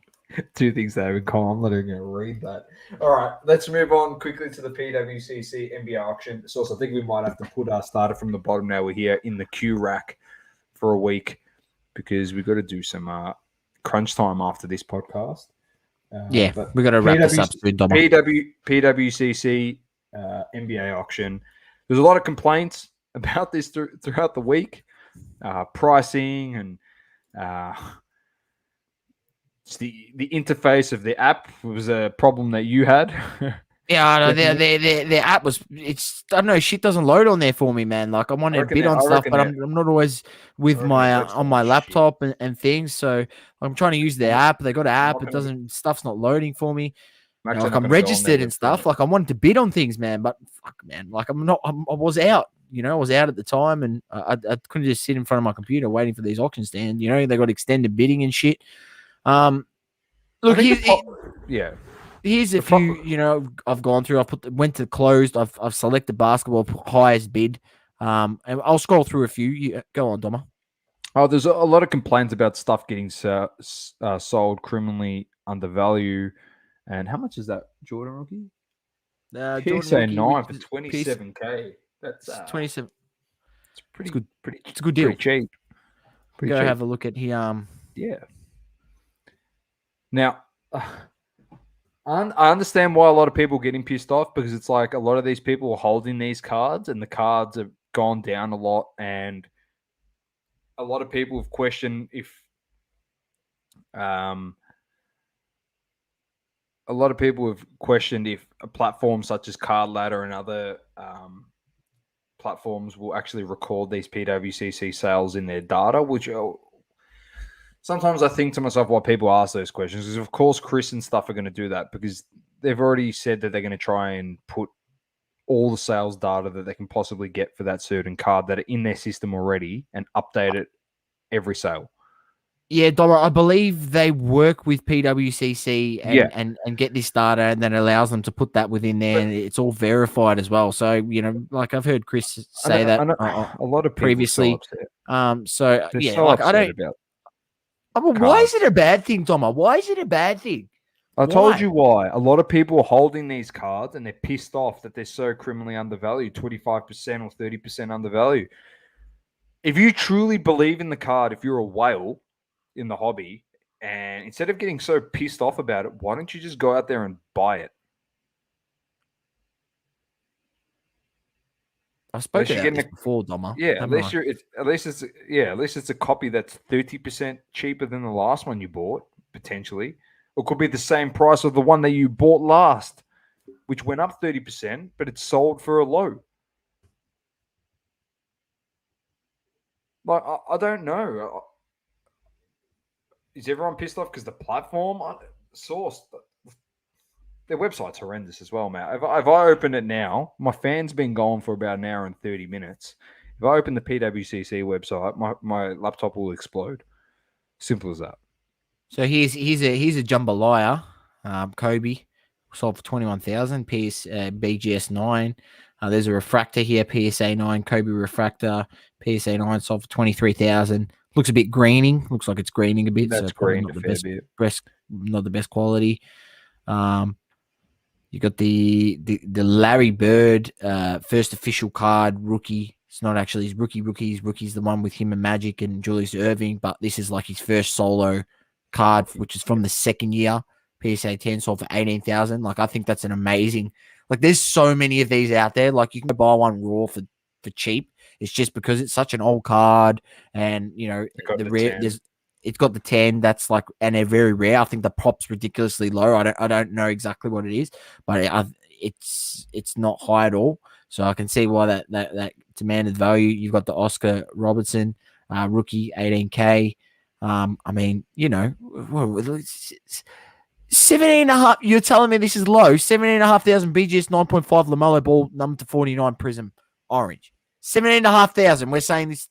Two things they have in common. I'm not even going to read that. All right, let's move on quickly to the PWCC NBA auction. So I think we might have to put our starter from the bottom now. We're here in the queue rack for a week because we've got to do some crunch time after this podcast. Yeah, but we got to wrap this up soon, Dom. PWCC NBA auction. There's a lot of complaints about this throughout the week. Pricing and the interface of the app was a problem that you had. Yeah, I know. Their app was. I don't know. Shit doesn't load on there for me, man. Like I want to bid on stuff, but I'm not always with my on my laptop and things. So I'm trying to use their app. They got an app. It doesn't. Stuff's not loading for me. Like I'm registered and stuff. Like I wanted to bid on things, man. But fuck, man. Like I was out. I was out at the time, and I couldn't just sit in front of my computer waiting for these auction stands. They got extended bidding and shit. Look, here's a few. I've gone through. Went to closed. I've selected basketball highest bid. And I'll scroll through a few. Go on, Doma. Oh, there's a lot of complaints about stuff getting sold criminally undervalued. And how much is that, Jordan rookie? PSA 9 for 27K. That's 27. It's pretty good. Pretty, it's a good deal. Pretty cheap. Go have a look at here. Yeah. Now, I understand why a lot of people are getting pissed off, because it's like a lot of these people are holding these cards and the cards have gone down a lot, and a lot of people have questioned if a platform such as Cardladder and other platforms will actually record these PWCC sales in their data, which sometimes I think to myself why people ask those questions, because of course Chris and stuff are going to do that, because they've already said that they're going to try and put all the sales data that they can possibly get for that certain card that are in their system already and update it every sale. Yeah, Dom, I believe they work with PWCC and get this data, and then allows them to put that within there, and it's all verified as well. So, like I've heard Chris say that a lot of people previously. Why is it a bad thing, Doma? Why is it a bad thing? I told you why. A lot of people are holding these cards and they're pissed off that they're so criminally undervalued, 25% or 30% undervalued. If you truly believe in the card, if you're a whale in the hobby, and instead of getting so pissed off about it, why don't you just go out there and buy it? I've spoken about this before, Doma. Yeah, at least it's a copy that's 30% cheaper than the last one you bought, potentially. Or it could be the same price of the one that you bought last, which went up 30%, but it's sold for a low. Like, I don't know. Is everyone pissed off because the platform source? Their website's horrendous as well, man. If I open it now, my fan's been gone for about an hour and 30 minutes. If I open the PWCC website, my laptop will explode. Simple as that. So here's a jambalaya, Kobe, sold for 21,000. BGS 9. There's a refractor here, PSA 9, Kobe refractor, PSA 9 sold for 23,000. Looks a bit greening. Looks like it's greening a bit. That's so probably green not the best, not the best quality. You got the Larry Bird first official card rookie. It's not actually his rookie. He's the one with him and Magic and Julius Erving, but this is like his first solo card, which is from the second year. PSA 10 sold for 18,000. Like, I think that's an amazing. Like, there's so many of these out there. Like, you can buy one raw for cheap. It's just because it's such an old card, and it's got the 10. That's like, and they're very rare. I think the pop's ridiculously low. I don't know exactly what it is, but it's not high at all. So I can see why that demanded value. You've got the Oscar Robertson rookie, 18K. I mean, 17.5. You're telling me this is low? 17,500 BGS 9.5 LaMelo ball number /49 Prism orange. 17,500. We're saying this,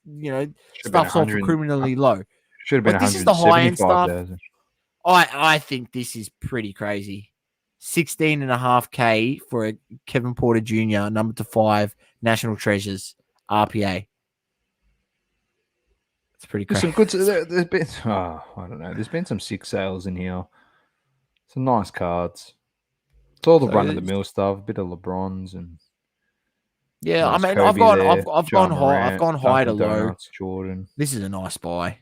stuff's all for criminally low. Should have been. But this is the high end stuff. I think this is pretty crazy. 16.5K for a Kevin Porter Jr. number /5 National Treasures RPA. It's pretty crazy. There's been, I don't know. There's been some sick sales in here. Some nice cards. It's all the run of the mill stuff. A bit of LeBrons and. Yeah, nice, I mean, Kobe I've gone high. I've gone high to low. Jordan. This is a nice buy.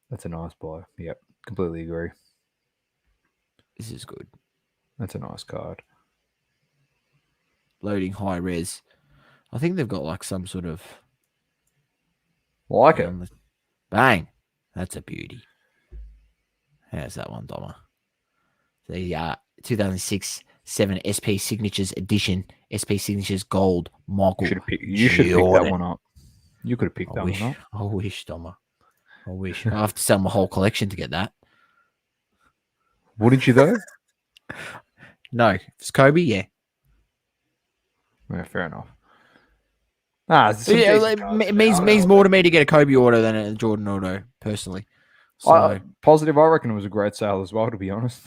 That's a nice buy. Yep. Completely agree. This is good. That's a nice card. Loading high res. I think they've got like some sort of Like it. Bang. That's a beauty. How's that one, Doma? The 2006-7 SP Signatures Edition. SP Signatures Gold. Michael. You should have picked that one up. You could have picked that one up. I wish, Doma. I wish. I have to sell my whole collection to get that. Wouldn't you though? No. If it's Kobe, yeah. Yeah, fair enough. It means more to me to get a Kobe auto than a Jordan auto, personally. So positive, I reckon it was a great sale as well, to be honest.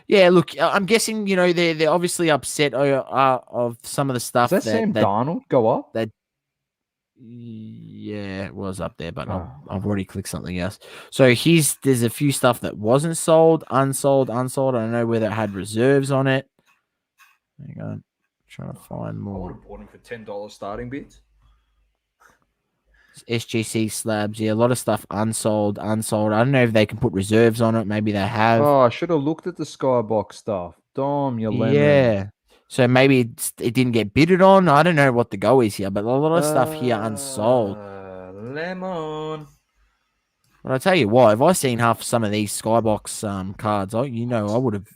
yeah, look, I'm guessing they're obviously upset of some of the stuff. Does that Sam Darnold go up? Yeah, it was up there, but I've already clicked something else. So there's a few stuff that wasn't sold, unsold. I don't know whether it had reserves on it. Hang on. Trying to find more. I would have bought him for $10 starting bids. SGC slabs, yeah, a lot of stuff unsold. I don't know if they can put reserves on it. Maybe they have. Oh, I should have looked at the Skybox stuff. Dom, you lemon. Yeah. So maybe it didn't get bidded on. I don't know what the go is here, but a lot of stuff here unsold. Lemon. But I'll tell you what, if I seen half some of these Skybox cards, I would have.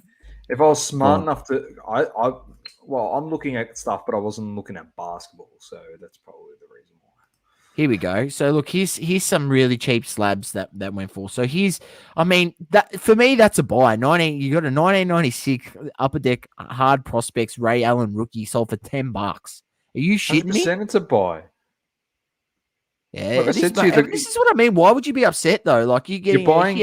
If I was smart enough to, I'm looking at stuff, but I wasn't looking at basketball, so that's probably the reason why. Here we go. So look, here's some really cheap slabs that went for. So that for me, that's a buy. You got a 1996 Upper Deck Hard Prospects Ray Allen rookie sold for $10. Are you shitting me? 100% it's a buy. Yeah, this is what I mean. Why would you be upset though? Like you're buying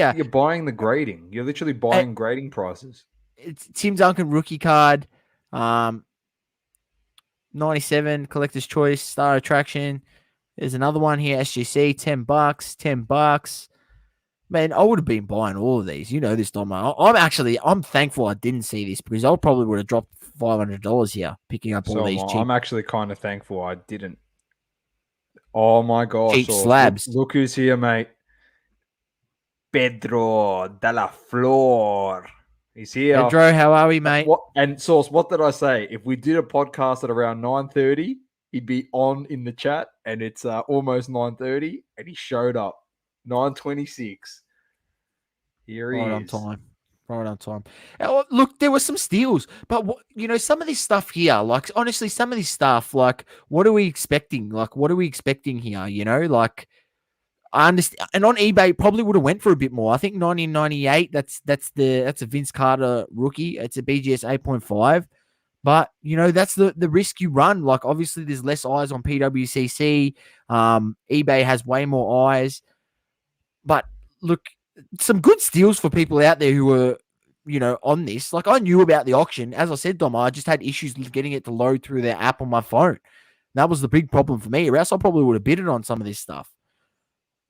the grading. You're literally buying grading prices. It's Tim Duncan rookie card, 97 Collector's Choice Star Attraction. There's another one here, SGC, $10. Man, I would have been buying all of these. You know this, Dom. I'm thankful I didn't see this because I probably would have dropped $500 here picking up all these cheap. I'm actually kind of thankful I didn't. Oh my gosh. Cheap slabs. Look who's here, mate. Pedro de la Flor. He's here. Pedro, how are we, mate? And Source, what did I say? If we did a podcast at around 9:30, he'd be on in the chat, and it's almost 9:30, and he showed up. 9:26. Here he is. Right on time. Look, there were some steals, but some of this stuff here, like honestly, some of this stuff, like what are we expecting? Like, what are we expecting here? Like I understand, and on eBay probably would have went for a bit more. I think 1998. That's a Vince Carter rookie. It's a BGS 8.5. But that's the risk you run. Like obviously, there's less eyes on PWCC. eBay has way more eyes. But look, some good steals for people out there who were, on this. Like I knew about the auction. As I said, Dom, I just had issues getting it to load through their app on my phone. That was the big problem for me. Or else I probably would have bidded on some of this stuff.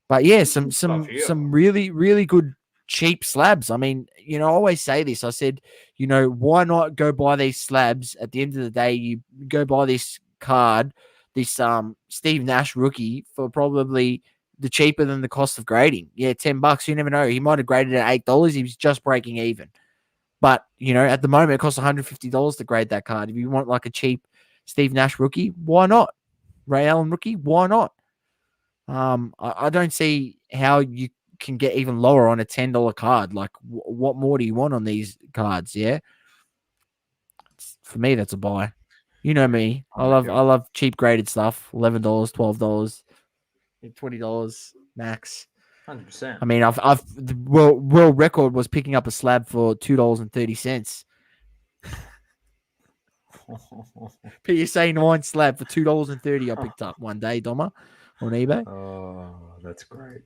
But yeah, some really, really good cheap slabs. I mean, I always say this. I said, why not go buy these slabs? At the end of the day, you go buy this card, this Steve Nash rookie for probably the cheaper than the cost of grading. Yeah, $10. You never know. He might have graded at $8. He was just breaking even. But, at the moment, it costs $150 to grade that card. If you want like a cheap Steve Nash rookie, why not? Ray Allen rookie, why not? I don't see how you can get even lower on a $10 card. Like, what more do you want on these cards? Yeah, for me, that's a buy. You know me. I love cheap graded stuff. $11, $12, $20 max. 100%. I mean, the world record was picking up a slab for $2.30. PSA 9 slab for $2.30. I picked up one day, Doma, on eBay. Oh, that's great.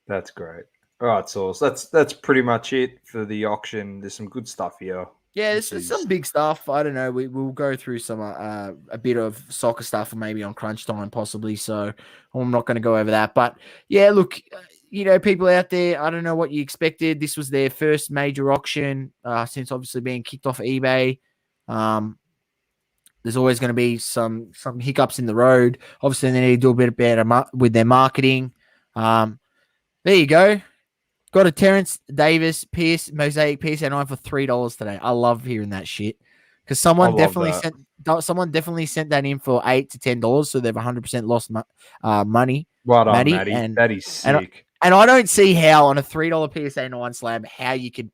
That's great. All right, Sauce. That's pretty much it for the auction. There's some good stuff here. Yeah, there's some big stuff. I don't know. We'll go through some a bit of soccer stuff, maybe on crunch time, possibly. So I'm not going to go over that. But yeah, look, people out there, I don't know what you expected. This was their first major auction since obviously being kicked off eBay. There's always going to be some hiccups in the road. Obviously, they need to do a bit better with their marketing. There you go. Got a Terrence Davis Pierce Mosaic PSA 9 for $3 today. I love hearing that shit because someone definitely sent that in for $8 to $10, so they've 100% lost money. Right on, Maddie, Matty. That is sick. And I don't see how on a $3 PSA 9 slab how you could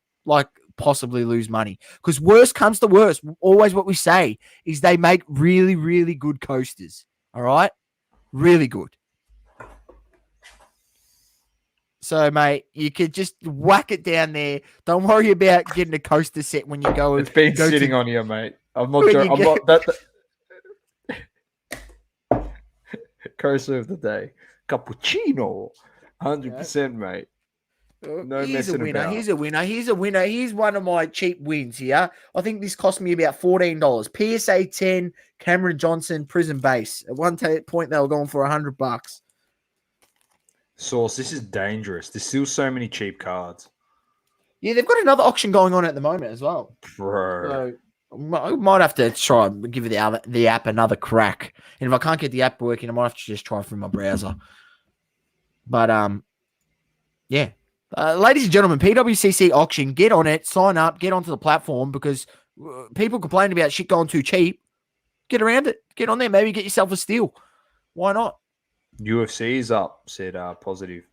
possibly lose money. Because worst comes to worst, always what we say is they make really, really good coasters. All right? Really good. So, mate, you could just whack it down there. Don't worry about getting a coaster set when you go. It's been sitting on here, mate. I'm not sure. I'm not that. Coaster of the day, cappuccino, 100%, mate. No messing about. Here's a winner. Here's one of my cheap wins here. I think this cost me about $14. PSA 10, Cameron Johnson, prison base. At one point, they were going for $100. Sauce, this is dangerous. There's still so many cheap cards. Yeah, they've got another auction going on at the moment as well. Bro. So I might have to try and give the app another crack. And if I can't get the app working, I might have to just try through my browser. But, yeah. Ladies and gentlemen, PWCC auction, get on it, sign up, get onto the platform because people complain about shit going too cheap. Get around it. Get on there. Maybe get yourself a steal. Why not? UFC is up, said Positive.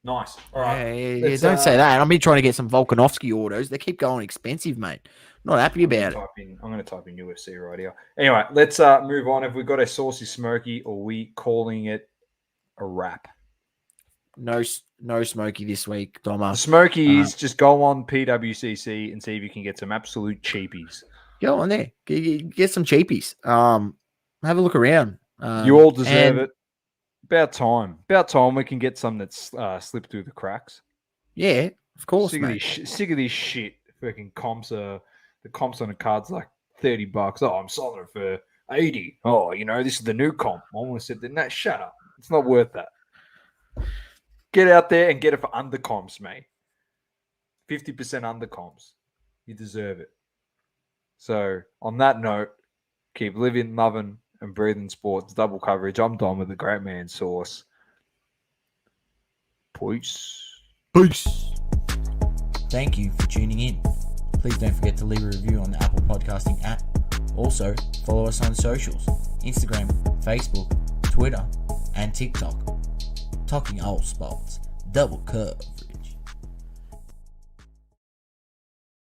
Nice. All right. Yeah, don't say that. I've been trying to get some Volkanovski autos. They keep going expensive, mate. Not happy about it. I'm going to type in UFC right here. Anyway, let's move on. Have we got a Saucy Smoky or are we calling it a wrap? No Smoky this week, Doma. Smokies, just go on PWCC and see if you can get some absolute cheapies. Go on there. Get some cheapies. Have a look around. You all deserve it. About time we can get some that's slipped through the cracks. Yeah, of course, sick of this shit. Freaking comps the comps on the card's like $30. Oh, I'm selling it for $80. Oh, this is the new comp. I want to sit there. No, shut up. It's not worth that. Get out there and get it for under comps, mate. 50% under comps. You deserve it. So, on that note, keep living, loving, and breathing sports. Double coverage. I'm Dom with the great man Sauce. Peace. Thank you for tuning in. Please don't forget to leave a review on the Apple Podcasting app. Also, follow us on socials. Instagram, Facebook, Twitter, and TikTok. Talking all sports. Double curve.